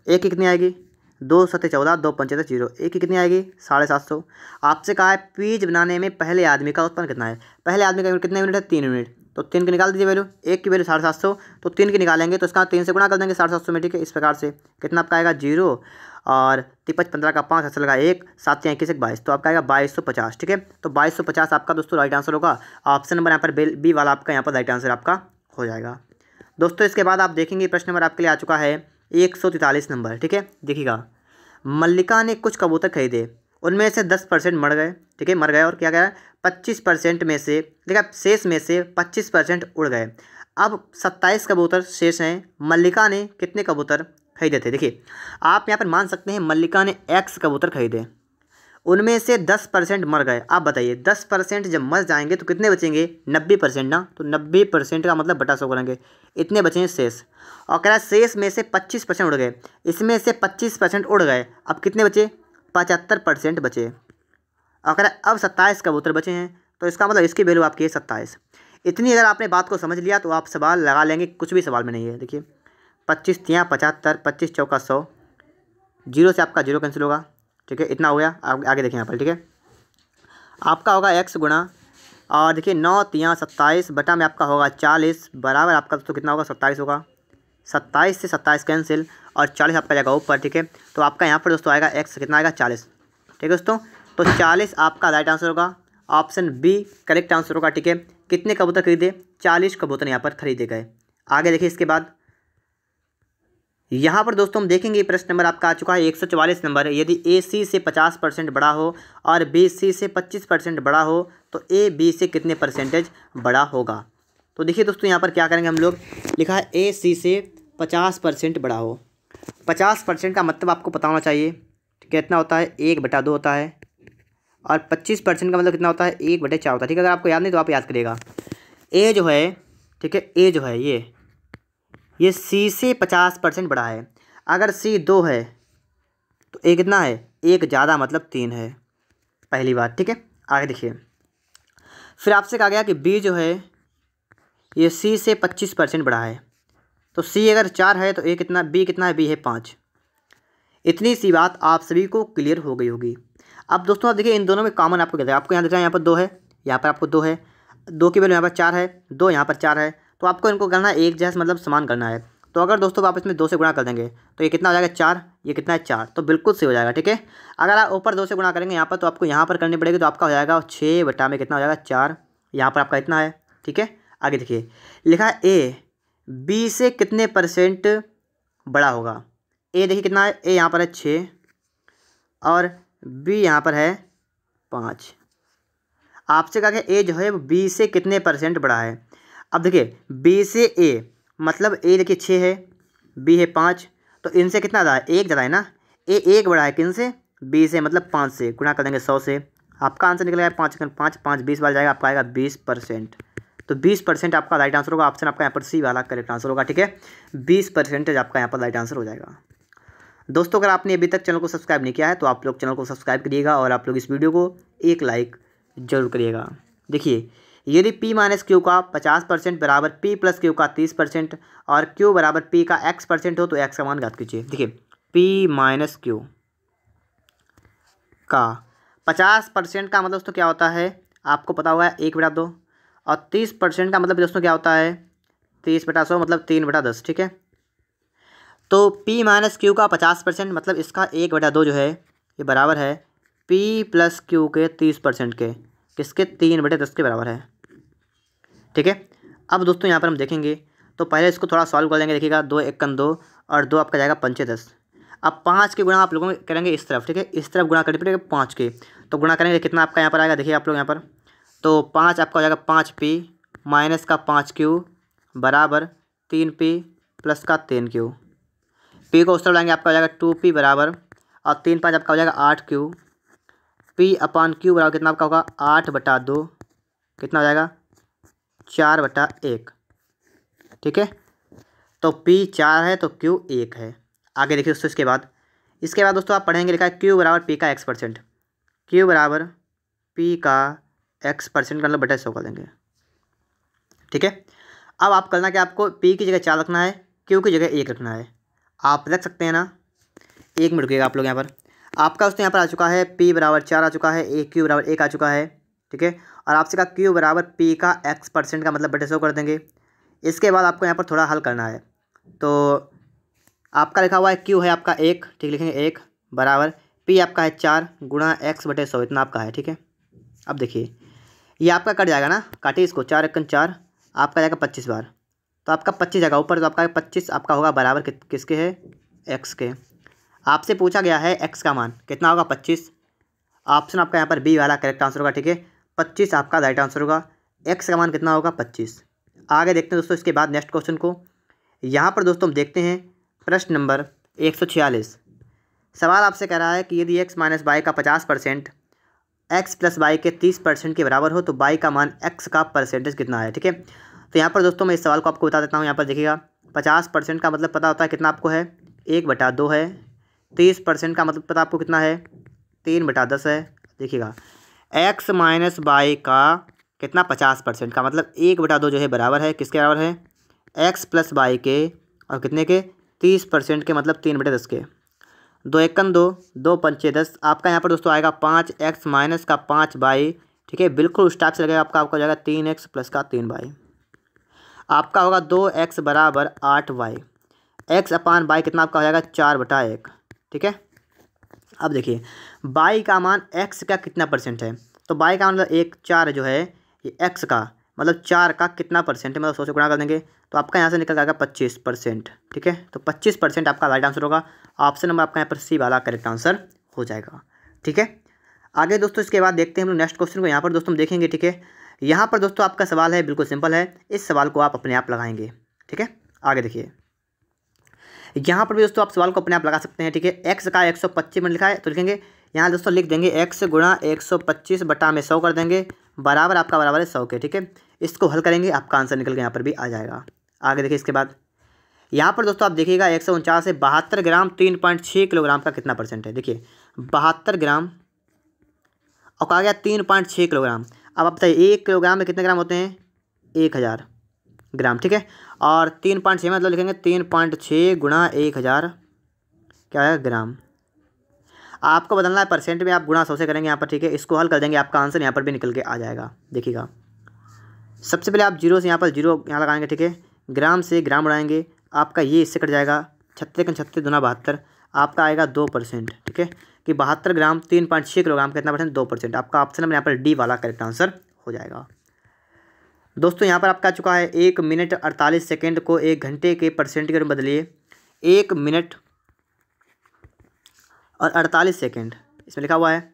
S1: एक की कितनी आएगी 2 7 14, 2 5 0, एक की कितनी आएगी 750। आपसे कहा है पेज बनाने में पहले आदमी का उत्पादन कितना है, पहले आदमी का कितने यूनिट है 3 यूनिट, तो 3 की निकाल दीजिए वैल्यू, एक की वैल्यू 750, तो 3 की निकालेंगे तो इसका 3 से गुणा कर देंगे 750 में, ठीक है। इस प्रकार से कितना आपका आएगा 0, और 5 15 का 5 ऐसा लगा 1, 7 21 22, तो आपका आएगा 2250, ठीक है। तो 2250 आपका दोस्तों राइट आंसर होगा। ऑप्शन नंबर यहाँ पर बी वाला आपका यहाँ पर राइट आंसर आपका हो जाएगा। दोस्तों इसके बाद आप देखेंगे प्रश्न नंबर आपके लिए आ चुका है 143 नंबर, ठीक है। देखिएगा, मल्लिका ने कुछ कबूतर खरीदे, उनमें से 10% मर गए, ठीक है, मर गए, और क्या गया 25% में से, देखा शेष में से 25% उड़ गए। अब 27 कबूतर शेष हैं। मल्लिका ने कितने कबूतर खरीदे थे। देखिए आप यहाँ पर मान सकते हैं मल्लिका ने x कबूतर खरीदे, उनमें से 10% मर गए। आप बताइए 10% जब मर जाएंगे तो कितने बचेंगे 90% ना, तो 90% का मतलब बटा 100 करेंगे, इतने बचेंगे शेष। और कह रहा है शेष में से 25% उड़ गए, इसमें से 25% उड़ गए, अब कितने बचे 75% बचे। और कह रहा है अब 27 कबूतर बचे हैं, तो इसका मतलब इसकी वैल्यू आपकी है 27। इतनी अगर आपने बात को समझ लिया तो आप सवाल लगा लेंगे, कुछ भी सवाल में नहीं है। देखिए 25 3 75, 25 चौका 100, 0 से आपका 0 कैंसिल होगा, ठीक है, इतना हो गया। आगे देखें यहाँ पर, ठीक है, आपका होगा x गुणा, और देखिए 9 3 27 बटा में आपका होगा 40 बराबर आपका तो कितना होगा 27 होगा। 27 से 27 कैंसिल, और 40 आपका जाएगा ऊपर, ठीक है। तो आपका यहाँ पर दोस्तों आएगा x कितना आएगा 40, ठीक है दोस्तों। तो 40 आपका राइट आंसर होगा, ऑप्शन बी करेक्ट आंसर होगा, ठीक है। कितने कबूतर खरीदे 40 कबूतर यहाँ पर खरीदे गए। आगे देखिए इसके बाद यहाँ पर दोस्तों हम देखेंगे प्रश्न नंबर आपका आ चुका है 144 नंबर। यदि ए सी से 50% बड़ा हो और बी सी से 25% बड़ा हो तो ए बी से कितने परसेंटेज बड़ा होगा। तो देखिए दोस्तों यहाँ पर क्या करेंगे हम लोग, लिखा है ए सी से 50% बड़ा हो। 50% का मतलब आपको पता होना चाहिए कितना होता है 1/2 होता है, और 25% का मतलब कितना होता है 1/4 होता है, ठीक है। अगर आपको याद नहीं तो आप याद करिएगा। ए जो है, ठीक है, ए जो है ये सी से 50% बड़ा है। अगर सी 2 है तो ए कितना है 1 ज़्यादा मतलब 3 है, पहली बात, ठीक है। आगे देखिए, फिर आपसे कहा गया कि बी जो है ये सी से 25% बड़ा है। तो सी अगर 4 है तो ए कितना, बी कितना है, बी है 5। इतनी सी बात आप सभी को क्लियर हो गई होगी। अब दोस्तों आप देखिए इन दोनों में कॉमन आपको कहता है, आपको यहाँ दिख रहा है यहाँ पर 2 है, यहाँ पर आपको 2 है, 2 की वैल्यू यहाँ पर 4 है, 2 यहाँ पर 4 है। तो आपको इनको करना है एक जैसा, मतलब समान करना है। तो अगर दोस्तों आप इसमें 2 से गुणा कर देंगे तो ये कितना हो जाएगा 4, ये कितना है 4, तो बिल्कुल सही हो जाएगा, ठीक है। अगर आप ऊपर 2 से गुणा करेंगे यहाँ पर तो आपको यहाँ पर करनी पड़ेगी, तो आपका हो जाएगा 6 बटा में कितना हो जाएगा 4, यहाँ पर आपका इतना है, ठीक है। आगे देखिए, लिखा है ए बी से कितने % बड़ा होगा। ए देखिए कितना है, ए यहाँ पर है 6 और बी यहाँ पर है 5। आपसे कहा कि ए जो है वो बी से कितने % बड़ा है। अब देखिए बी से ए, मतलब ए देखिए 6 है, बी है 5, तो इनसे कितना ज़्यादा है, 1 ज़्यादा है ना। ए 1 बड़ा है किन से, बी से, मतलब 5 से। गुणा कर देंगे 100 से, आपका आंसर निकलेगा 5 5 5 20 वाला जाएगा, आपका आएगा 20%। तो 20% आपका राइट आंसर होगा। ऑप्शन आपका यहाँ पर सी वाला करेक्ट आंसर होगा, ठीक है। 20% आपका यहाँ पर राइट आंसर हो जाएगा। दोस्तों अगर आपने अभी तक चैनल को सब्सक्राइब नहीं किया है तो आप लोग चैनल को सब्सक्राइब करिएगा और आप लोग इस वीडियो को एक लाइक जरूर करिएगा। देखिए, यदि p माइनस क्यू का 50% बराबर p प्लस क्यू का 30% और q बराबर p का x% हो तो x का मान ज्ञात कीजिए। देखिए p माइनस क्यू का 50% का मतलब दोस्तों क्या होता है, आपको पता होगा 1/2, और 30% का मतलब दोस्तों क्या होता है 30/100, मतलब 3/10, ठीक है। तो p माइनस क्यू का 50% मतलब इसका 1/2 जो है ये बराबर है p प्लस क्यू के 30% के, किसके, 3/10 के बराबर है, ठीक है। अब दोस्तों यहाँ पर हम देखेंगे तो पहले इसको थोड़ा सॉल्व कर लेंगे। देखिएगा 2 1 2 और 2 आपका जाएगा 5 10। अब 5 के गुणा आप लोगों में करेंगे इस तरफ, ठीक है, इस तरफ गुणा करनी पड़ेगा 5 के, तो गुणा करेंगे कितना आपका यहाँ पर आएगा, देखिए आप लोग यहाँ पर, तो 5 आपका हो जाएगा 5p माइनस का 5q बराबर 3p प्लस का 3q। p को उस तरफ लाएंगे, आपका हो जाएगा 2p बराबर, और 3 5 आपका हो जाएगा 8q, p अपान q बराबर कितना आपका होगा 8/2, कितना हो जाएगा 4/1, ठीक है। तो p 4 है तो q 1 है। आगे देखिए दोस्तों इसके बाद दोस्तों आप पढ़ेंगे, लिखा है q बराबर p का x%, q बराबर p का x% मतलब बटा 100 कर देंगे, ठीक है। अब आप करना कि आपको p की जगह 4 रखना है, q की जगह 1 रखना है। आप रख सकते हैं ना, 1 मिनट रुकिएगा आप लोग। यहाँ पर आपका दोस्तों यहाँ पर आ चुका है p बराबर 4 आ चुका है, q बराबर 1 आ चुका है, ठीक है। और आपसे कहा q बराबर p का x% का मतलब बटे 100 कर देंगे। इसके बाद आपको यहाँ पर थोड़ा हल करना है। तो आपका लिखा हुआ है q है आपका 1, ठीक, लिखेंगे 1 बराबर p आपका है 4 गुणा x/100, इतना आपका है, ठीक है। अब देखिए ये आपका कट जाएगा ना, काटिए इसको, 4 1 4, आपका जाएगा 25 बार, तो आपका 25 जाएगा ऊपर, तो आपका 25 आपका होगा बराबर किसके है, x के। आपसे पूछा गया है x का मान कितना होगा 25। ऑप्शन आपका यहाँ पर बी वाला करेक्ट आंसर होगा, ठीक है। 25 आपका राइट आंसर होगा, x का मान कितना होगा 25। आगे देखते हैं दोस्तों इसके बाद नेक्स्ट क्वेश्चन को। यहाँ पर दोस्तों हम देखते हैं प्रश्न नंबर 146। सवाल आपसे कह रहा है कि यदि x माइनस वाई का 50% x प्लस वाई के 30% के बराबर हो तो y का मान x का परसेंटेज कितना है, ठीक है। तो यहाँ पर दोस्तों मैं इस सवाल को आपको बता देता हूँ। यहाँ पर देखिएगा 50% का मतलब पता होता है कितना आपको है, 1/2 है। 30% का मतलब पता आपको कितना है, 3/10 है। देखिएगा x माइनस वाई का कितना 50% का मतलब 1/2 जो है बराबर है किसके बराबर है, x प्लस वाई के, और कितने के 30% के मतलब 3/10 के। 2 1 2, 2 5 10, आपका यहाँ पर दोस्तों आएगा 5x माइनस का 5y, ठीक है। बिल्कुल उस टाइप से लगेगा, आपका हो जाएगा 3x प्लस का 3y। आपका होगा 2x बराबर 8y, x अपान वाई कितना आपका हो जाएगा 4/1, ठीक है। अब देखिए y का मान x का कितना % है, तो y का मतलब 1 4 जो है ये x का मतलब 4 का कितना % है, मतलब 100 से गुणा कर देंगे तो आपका यहाँ से निकल जाएगा 25%, ठीक है। तो 25% आपका राइट आंसर होगा। ऑप्शन नंबर आपका यहाँ पर सी वाला करेक्ट आंसर हो जाएगा, ठीक है। आगे दोस्तों इसके बाद देखते हैं हम लोग नेक्स्ट क्वेश्चन को। यहाँ पर दोस्तों हम देखेंगे, ठीक है। यहाँ पर दोस्तों आपका सवाल है बिल्कुल सिंपल है, इस सवाल को आप अपने आप लगाएंगे, ठीक है। आगे देखिए यहाँ पर भी दोस्तों आप सवाल को अपने आप लगा सकते हैं, ठीक है। x का 125 में लिखा है तो लिखेंगे यहाँ दोस्तों लिख देंगे x गुणा 125 बटा में 100 कर देंगे, बराबर आपका बराबर है 100 के, ठीक है। इसको हल करेंगे, आपका आंसर निकल के यहाँ पर भी आ जाएगा। आगे देखिए इसके बाद यहाँ पर दोस्तों आप देखिएगा 149 से 72 ग्राम 3.6 किलोग्राम का कितना % है। देखिए 72 ग्राम और कहा गया 3.6 किलोग्राम। अब आप बताइए 1 किलोग्राम में कितने ग्राम होते हैं? 1000 ग्राम, ठीक है। और 3.6 मतलब लिखेंगे 3.6 गुणा 1000 क्या है ग्राम। आपको बदलना है परसेंट में, आप गुणा 100 से करेंगे यहाँ पर, ठीक है। इसको हल कर देंगे, आपका आंसर यहाँ पर भी निकल के आ जाएगा। देखिएगा सबसे पहले आप जीरो से यहाँ पर जीरो यहाँ लगाएंगे, ठीक है। ग्राम से ग्राम उड़ाएंगे, आपका ये इससे कट जाएगा। 36 दूना 72, आपका आएगा 2%, ठीक है। कि 72 ग्राम 3.6 किलोग्राम कितना परसेंट? 2%। आपका ऑप्शन नंबर यहाँ पर डी वाला करेक्ट आंसर हो जाएगा। दोस्तों यहाँ पर आपका चुका है 1 मिनट 48 सेकेंड को 1 घंटे के परसेंट के रूप में बदलिए। 1 मिनट और 48 सेकेंड, इसमें लिखा हुआ है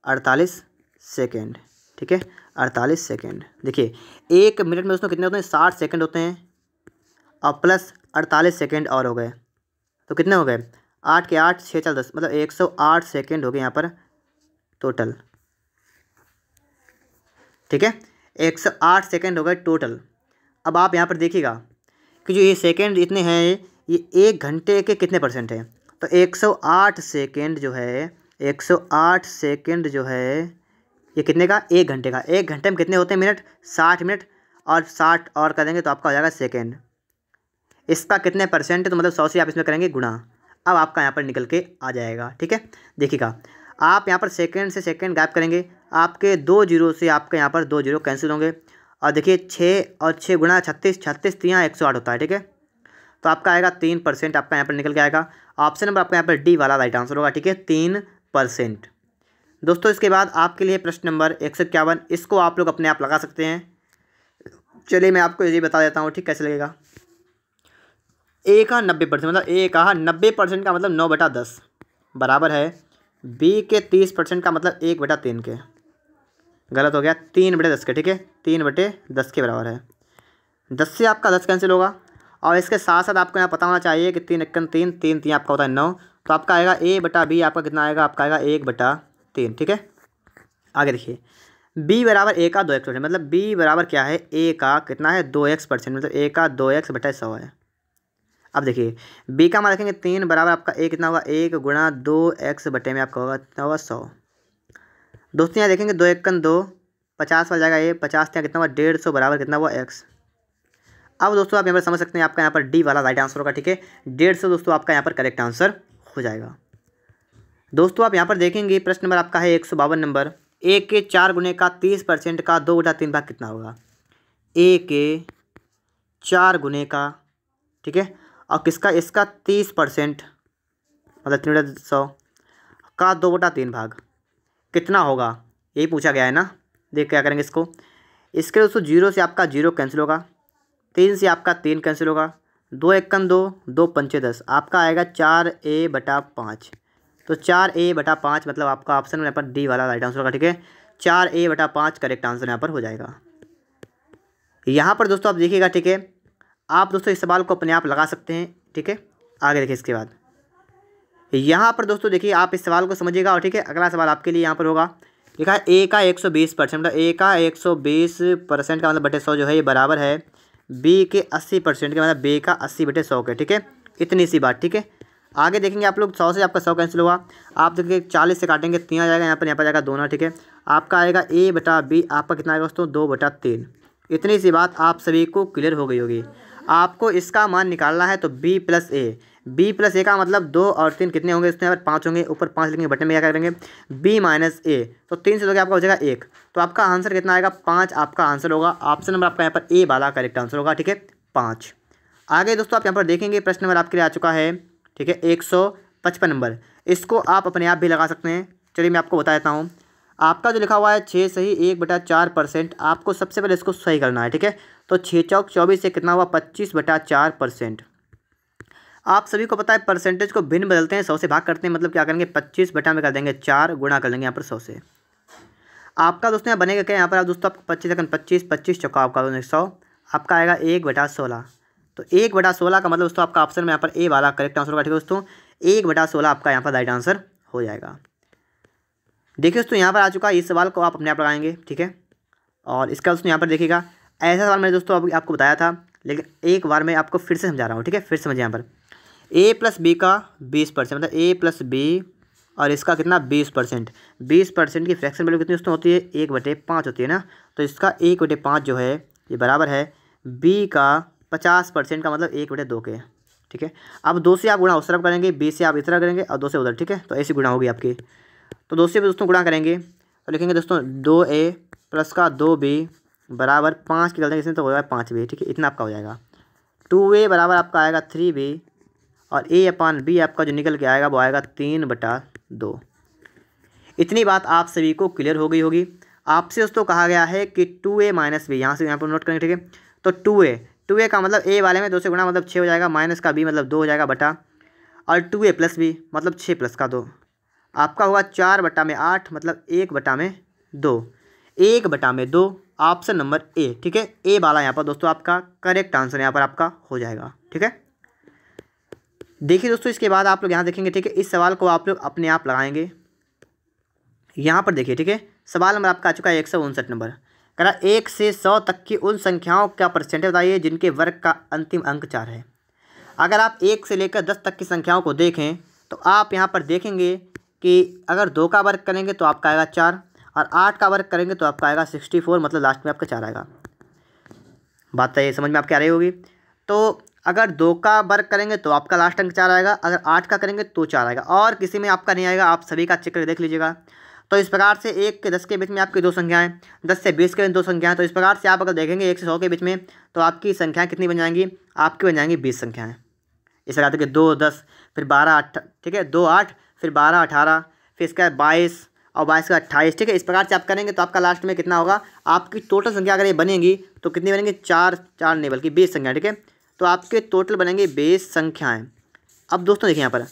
S1: 48 सेकेंड, ठीक है। 48 सेकेंड, देखिए 1 मिनट में दोस्तों कितने होते हैं? 60 सेकेंड होते हैं, और प्लस 48 सेकेंड और हो गए, तो कितने हो गए? 8 के 8 6 4 10, मतलब 108 सेकेंड हो गए यहाँ पर टोटल, ठीक है। 108 सेकेंड हो गए टोटल। अब आप यहाँ पर देखिएगा कि जो ये सेकेंड इतने हैं, ये 1 घंटे के कितने परसेंट हैं? तो 108 सेकेंड जो है, 108 सेकेंड जो है ये कितने का? 1 घंटे का। 1 घंटे में कितने होते हैं मिनट? 60 मिनट, और 60 और कर देंगे तो आपका हो जाएगा सेकेंड। इसका कितने परसेंट है? तो मतलब 100 से आप इसमें करेंगे गुणा। अब आपका यहाँ पर निकल के आ जाएगा, ठीक है। देखिएगा आप यहाँ पर सेकेंड से सेकेंड गैप करेंगे, आपके 2 जीरो से आपके यहाँ पर 2 जीरो कैंसिल होंगे, और देखिए 6 और 6 गुणा 36, 36 3 108 होता है, ठीक है। तो आपका आएगा 3%, आपका यहाँ पर निकल के आएगा। ऑप्शन नंबर आपका यहाँ पर डी वाला राइट आंसर होगा, ठीक है, 3%। दोस्तों इसके बाद आपके लिए प्रश्न नंबर 151, इसको आप लोग अपने आप लगा सकते हैं। चलिए मैं आपको ये बता देता हूँ, ठीक, कैसे लगेगा। ए का 90%, मतलब ए का 90% का मतलब 9/10 बराबर है बी के 30% का मतलब 1/3 के। गलत हो गया, 3/10 के, ठीक है, 3/10 के बराबर है। 10 से आपका 10 कैंसिल होगा, और इसके साथ साथ आपको यहाँ पता होना चाहिए कि 3 1 3 3 3 आपका होता है 9, तो आपका आएगा A/B आपका कितना आएगा? आपका आएगा 1/3, ठीक है। आगे देखिए b बराबर a का 2x%, मतलब b बराबर क्या है? a का कितना है? 2x%, मतलब a का 2x/100 है। अब देखिए b का मान रखेंगे 3 बराबर आपका a कितना होगा? 1 गुणा 2x बटे में आपका होगा कितना होगा? 100। दोस्तों यहाँ देखेंगे 2 1 2 50 वाला जाएगा, ये 50 यहाँ कितना हुआ? 150 बराबर कितना हुआ? x। अब दोस्तों आप यहाँ पर समझ सकते हैं, आपका यहाँ पर डी वाला राइट आंसर होगा, ठीक है। 150 दोस्तों आपका यहाँ पर करेक्ट आंसर हो जाएगा। दोस्तों आप यहाँ पर देखेंगे प्रश्न नंबर आपका है 152 नंबर। a के 4 गुने का 30% का 2/3 भाग कितना होगा? a के 4 गुने का, ठीक है, और किसका? इसका 30% मतलब 3/100 का 2/3 भाग कितना होगा? यही पूछा गया है ना। देख क्या करेंगे इसको। इसके दोस्तों 0 से आपका 0 कैंसिल होगा, 3 से आपका 3 कैंसिल होगा, 2 1 2 2 5 10, आपका आएगा 4a/5। तो 4a/5 मतलब आपका ऑप्शन यहाँ पर डी वाला राइट आंसर होगा, ठीक है। 4a/5 करेक्ट आंसर यहाँ पर हो जाएगा। यहाँ पर दोस्तों आप देखिएगा, ठीक है, आप दोस्तों इस सवाल को अपने आप लगा सकते हैं, ठीक है। आगे देखिए इसके बाद यहाँ पर दोस्तों देखिए आप इस सवाल को समझिएगा, और ठीक है अगला सवाल आपके लिए यहाँ पर होगा। लिखा है a का 120%, मतलब a का 120% का मतलब बटे 100 जो है ये बराबर है b के 80% के, मतलब b का 80/100 के, ठीक है। इतनी सी बात, ठीक है। आगे देखेंगे आप लोग 100 से आपका 100 कैंसिल होगा, आप देखिए 40 से काटेंगे 3 आ जाएगा, यहाँ पर जाएगा 2 ना, ठीक है। आपका आएगा a/b आपका कितना आएगा दोस्तों? 2/3। इतनी सी बात आप सभी को क्लियर हो गई होगी। आपको इसका मान निकालना है, तो b + a का मतलब 2 और 3 कितने होंगे? इसमें यहाँ पर 5 होंगे, ऊपर 5 लिखेंगे, बटन में क्या करेंगे? b - a, तो 3 से दोगे आपका हो जाएगा 1, तो आपका आंसर कितना आएगा? 5 आपका आंसर होगा। ऑप्शन नंबर आपका यहाँ पर ए वाला करेक्ट आंसर होगा, ठीक है, 5। आगे दोस्तों आप यहाँ पर देखेंगे प्रश्न नंबर आपके लिए आ चुका है, ठीक है, 155 नंबर। इसको आप अपने आप भी लगा सकते हैं। चलिए मैं आपको बता देता हूँ। आपका जो लिखा हुआ है 6 सही 1/4%, आपको सबसे पहले इसको सही करना है, ठीक है। तो 6 चौक 24 से कितना हुआ? 25/4%। आप सभी को पता है परसेंटेज को भिन्न बदलते हैं, 100 से भाग करते हैं, मतलब क्या करेंगे? 25 में कर देंगे 4, गुणा कर लेंगे यहाँ पर 100 से। आपका दोस्तों यहाँ बनेगा क्या? यहाँ पर दोस्तों आपको 25 सेकंड 25 चौका आपका 100, आपका आएगा 1/16। तो 1/16 का मतलब दोस्तों आपका ऑप्शन में यहाँ पर ए वाला करेक्ट आंसर होगा, ठीक है दोस्तों। 1/16 आपका यहाँ पर राइट आंसर हो जाएगा। देखिए दोस्तों यहाँ पर आ चुका है, इस सवाल को आप अपने आप लगाएंगे, ठीक है। और इसका दोस्तों यहाँ पर देखिएगा, ऐसा सवाल मैंने दोस्तों अभी आपको बताया था, लेकिन एक बार मैं आपको फिर से समझा रहा हूँ, ठीक है। फिर समझिए यहाँ पर a + b का 20%, मतलब a + b और इसका कितना 20%। 20% की फ्रैक्शन वैल्यू कितनी दोस्तों होती है 1/5 होती है ना। तो इसका 1/5 जो है ये बराबर है बी का 50% का मतलब 1/2 के। ठीक है, अब 2 से आप गुणा उस तरफ करेंगे, बी से आप इस तरह करेंगे और 2 से उधर। ठीक है, तो ऐसी गुणा होगी आपकी। तो 2 से दोस्तों गुणा करेंगे तो लिखेंगे दोस्तों 2a प्लस का 2b बराबर 5 की कर देंगे इसमें तो हो जाएगा 5b। ठीक है, इतना आपका हो जाएगा। 2a बराबर आपका आएगा 3b और a/b आपका जो निकल के आएगा वो आएगा 3/2। इतनी बात आप सभी को क्लियर हो गई होगी। आपसे दोस्तों कहा गया है कि 2a माइनस बी, यहाँ से यहाँ पर नोट करेंगे। ठीक है, तो 2a का मतलब a वाले में 2 से गुणा मतलब 6 हो जाएगा, माइनस का b मतलब 2 हो जाएगा बटा, और 2a प्लस b मतलब 6 प्लस का 2 आपका होगा 4/8 मतलब 1/2। 1/2 ऑप्शन नंबर ए। ठीक है, ए वाला यहाँ पर दोस्तों आपका करेक्ट आंसर यहाँ पर आपका हो जाएगा। ठीक है, देखिए दोस्तों इसके बाद आप लोग यहाँ देखेंगे। ठीक है, इस सवाल को आप लोग अपने आप लगाएंगे। यहाँ पर देखिए, ठीक है, सवाल नंबर आपका आ चुका है 159 नंबर। कह रहा 1 से 100 तक की उन संख्याओं का परसेंटेज बताइए जिनके वर्ग का अंतिम अंक 4 है। अगर आप 1 से लेकर 10 तक की संख्याओं को देखें तो आप यहाँ पर देखेंगे कि अगर 2 का वर्ग करेंगे तो आपका आएगा 4 और 8 का वर्ग करेंगे तो आपका आएगा 64, मतलब लास्ट में आपका 4 आएगा। बात तो ये समझ में आपके आ रही होगी। तो अगर 2 का वर्ग करेंगे तो आपका लास्ट अंक 4 आएगा, अगर 8 का करेंगे तो 4 आएगा, और किसी में आपका नहीं आएगा। आप सभी का चेक करके देख लीजिएगा। तो इस प्रकार से 1 के 10 के बीच में आपकी 2 संख्याएं, 10 से 20 के बीच 2 संख्याएं। तो इस प्रकार से आप अगर देखेंगे 1 से 100 के बीच में तो आपकी संख्याएं कितनी बन जाएंगी, आपकी बन जाएंगी 20 संख्याएं। इस प्रकार देखिए 2 10 फिर 12 8, ठीक है 2 8 फिर 12 18 फिर इसका 22 और 22 का 28। ठीक है, इस प्रकार से आप करेंगे तो आपका लास्ट में कितना होगा, आपकी टोटल संख्या अगर ये बनेगी तो कितनी बनेंगी, 4 नहीं बल्कि 20 संख्या। ठीक है, तो आपके टोटल बनेंगे 20 संख्याएँ। अब दोस्तों देखिए यहाँ पर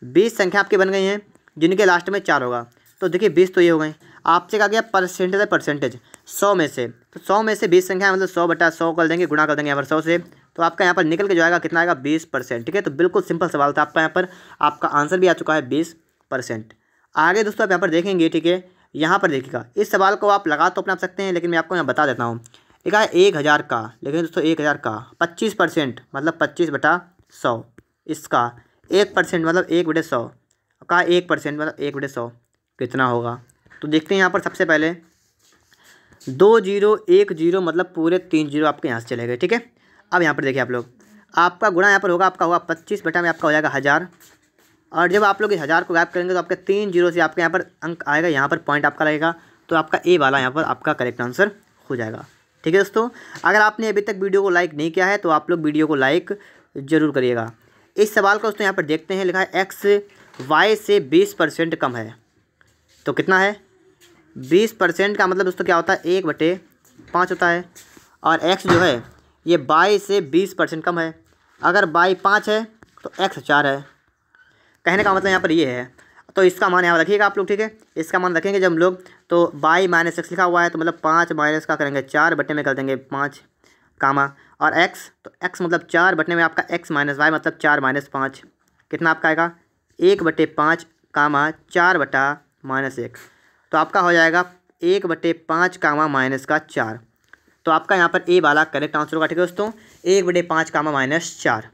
S1: 20 संख्या आपकी बन गई हैं जिनके लास्ट में 4 होगा। तो देखिए 20 तो ये हो गए। आपसे कहा गया परसेंटेज है, परसेंटेज 100 में से, तो 100 में से 20 संख्या मतलब 100/100 कर देंगे, गुणा कर देंगे यहाँ पर 100 से, तो आपका यहाँ पर निकल के जो आएगा कितना आएगा 20%। ठीक है, तो बिल्कुल सिंपल सवाल था आपका, यहाँ पर आपका आंसर भी आ चुका है 20%। आगे दोस्तों आप यहाँ पर देखेंगे। ठीक है, यहाँ पर देखिएगा इस सवाल को आप लगा तो अपना सकते हैं, लेकिन मैं आपको यहाँ बता देता हूँ। एक है 1000 का, लेकिन दोस्तों 1000 का 25% मतलब 25/100, इसका 1% मतलब 1/100 का 1% मतलब 1/100 कितना होगा। तो देखते हैं यहाँ पर सबसे पहले 2 0 1 0 मतलब पूरे 3 0 आपके यहाँ से चले गए। ठीक है, अब यहाँ पर देखिए आप लोग, आपका गुणा यहाँ पर होगा, आपका होगा 25 बटा में आपका हो जाएगा 1000, और जब आप लोग इस 1000 को गायब करेंगे तो आपके 3 0 से आपके यहाँ पर अंक आएगा, यहाँ पर पॉइंट आपका लगेगा, तो आपका ए वाला यहाँ पर आपका करेक्ट आंसर हो जाएगा। ठीक है दोस्तों, अगर आपने अभी तक वीडियो को लाइक नहीं किया है तो आप लोग वीडियो को लाइक ज़रूर करिएगा। इस सवाल का दोस्तों यहाँ पर देखते हैं, लिखा है x y से 20% कम है, तो कितना है 20% का मतलब दोस्तों क्या होता है 1/5 होता है, और x जो है ये y से 20% कम है। अगर y 5 है तो x 4 है, कहने का मतलब यहाँ पर ये है। तो इसका मान यहाँ रखिएगा आप लोग। ठीक है, इसका मान रखेंगे जब हम लोग, तो y माइनस एक्स लिखा हुआ है तो मतलब 5 माइनस का करेंगे 4 बटे में कर देंगे 5 कामा, और x तो x मतलब 4 बटे में आपका x माइनस वाई मतलब 4 माइनस 5 कितना आपका आएगा 1/5 कामा 4 बटा माइनस 1, तो आपका हो जाएगा 1/5 कामा माइनस का 4। तो आपका यहाँ पर ए वाला करेक्ट आंसर होगा। ठीक है दोस्तों, 1/5 कामा माइनस 4।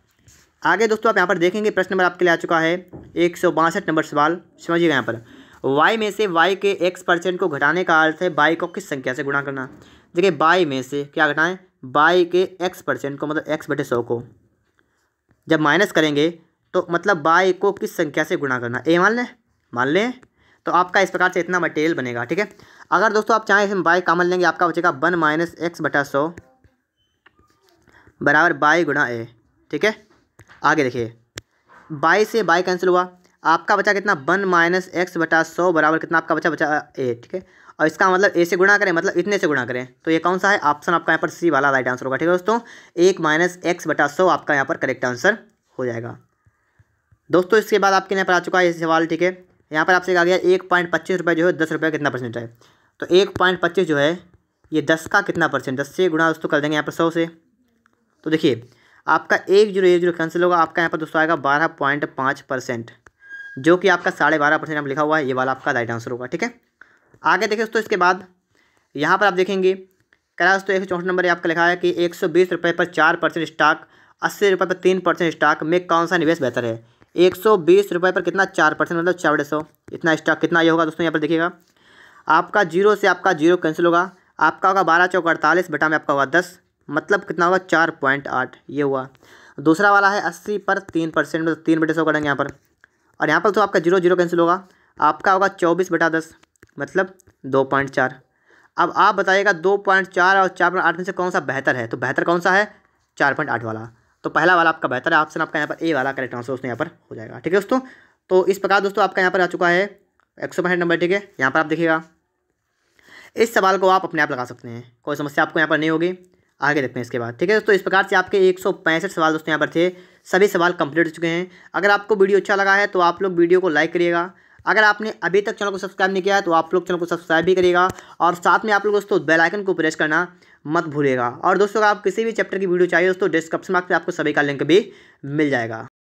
S1: आगे दोस्तों आप यहाँ पर देखेंगे प्रश्न नंबर आपके लिए आ चुका है 162 नंबर सवाल। समझिएगा यहाँ पर y में से y के x% को घटाने का अर्थ है y को किस संख्या से गुणा करना। देखिए y में से क्या घटाएं, y के x% को मतलब x/100 को जब माइनस करेंगे तो मतलब y को किस संख्या से गुणा करना, ए मान लें तो आपका इस प्रकार से इतना मटेरियल बनेगा। ठीक है, अगर दोस्तों आप चाहें इसमें y कॉमन लेंगे, आपका बचेगा 1 माइनस x/100 बराबर y गुणा ए। ठीक है, आगे देखिए y से y कैंसिल हुआ, आपका बचा कितना 1 माइनस x/100 बराबर कितना आपका बचा ए। ठीक है, और इसका मतलब ए से गुणा करें मतलब इतने से गुणा करें, तो ये कौन सा है ऑप्शन आपका यहाँ पर सी वाला राइट आंसर होगा। ठीक है दोस्तों, 1 माइनस x/100 आपका यहाँ पर करेक्ट आंसर हो जाएगा। दोस्तों इसके बाद आपके यहाँ पर आ चुका है ये सवाल। ठीक है, यहाँ पर आपसे कहा गया 1.25 रुपये जो है 10 रुपये कितना परसेंट है, तो 1.25 जो है ये 10 का कितना परसेंट, 10 से गुणा दोस्तों कर देंगे यहाँ पर 100 से। तो देखिए आपका 1 0 1 0 कैंसिल होगा, आपका यहाँ पर दोस्तों आएगा 12.5%, जो कि आपका 12.5% यहाँ लिखा हुआ है, ये वाला आपका राइट आंसर होगा। ठीक है, आगे देखिए दोस्तों इसके बाद यहाँ पर आप देखेंगे कह दोस्तों 164 नंबर आपका लिखा है कि 120 रुपये पर 4% स्टॉक, 80 रुपये पर 3% स्टॉक में कौन सा निवेश बेहतर है। 120 रुपये पर कितना 4% मतलब 4/100। इतना स्टॉक कितना ये होगा दोस्तों, यहाँ पर देखिएगा। आपका जीरो से आपका जीरो कैंसिल होगा, आपका होगा 12 चौक 48 बटा में आपका होगा 10, मतलब कितना होगा 4.8 ये हुआ। दूसरा वाला है 80 पर 3% मतलब 3/100 करेंगे यहाँ पर, और यहाँ पर तो आपका जीरो जीरो कैंसिल होगा, आपका होगा 24/10 मतलब 2.4। अब आप बताइएगा 2.4 और 4.8 में से कौन सा बेहतर है, तो बेहतर कौन सा है 4.8 वाला। तो पहला वाला आपका बेहतर है, ऑप्शन आपका यहाँ पर ए वाला करेक्ट आंसर दोस्तों यहाँ पर हो जाएगा। ठीक है दोस्तों, तो इस प्रकार दोस्तों आपका यहाँ पर आ चुका है 165 नंबर। ठीक है, यहाँ पर आप देखिएगा इस सवाल को आप अपने आप लगा सकते हैं, कोई समस्या आपको यहाँ पर नहीं होगी। आगे देखते हैं इसके बाद। ठीक है दोस्तों, इस प्रकार से आपके 165 सवाल दोस्तों यहाँ पर थे, सभी सवाल कंप्लीट हो चुके हैं। अगर आपको वीडियो अच्छा लगा है तो आप लोग वीडियो को लाइक करिएगा। अगर आपने अभी तक चैनल को सब्सक्राइब नहीं किया है तो आप लोग चैनल को सब्सक्राइब भी करिएगा, और साथ में आप लोग दोस्तों बेल आइकन को प्रेस करना मत भूलिएगा। और दोस्तों अगर आप किसी भी चैप्टर की वीडियो चाहिए दोस्तों, डिस्क्रिप्शन बॉक्स में आपको सभी का लिंक भी मिल जाएगा।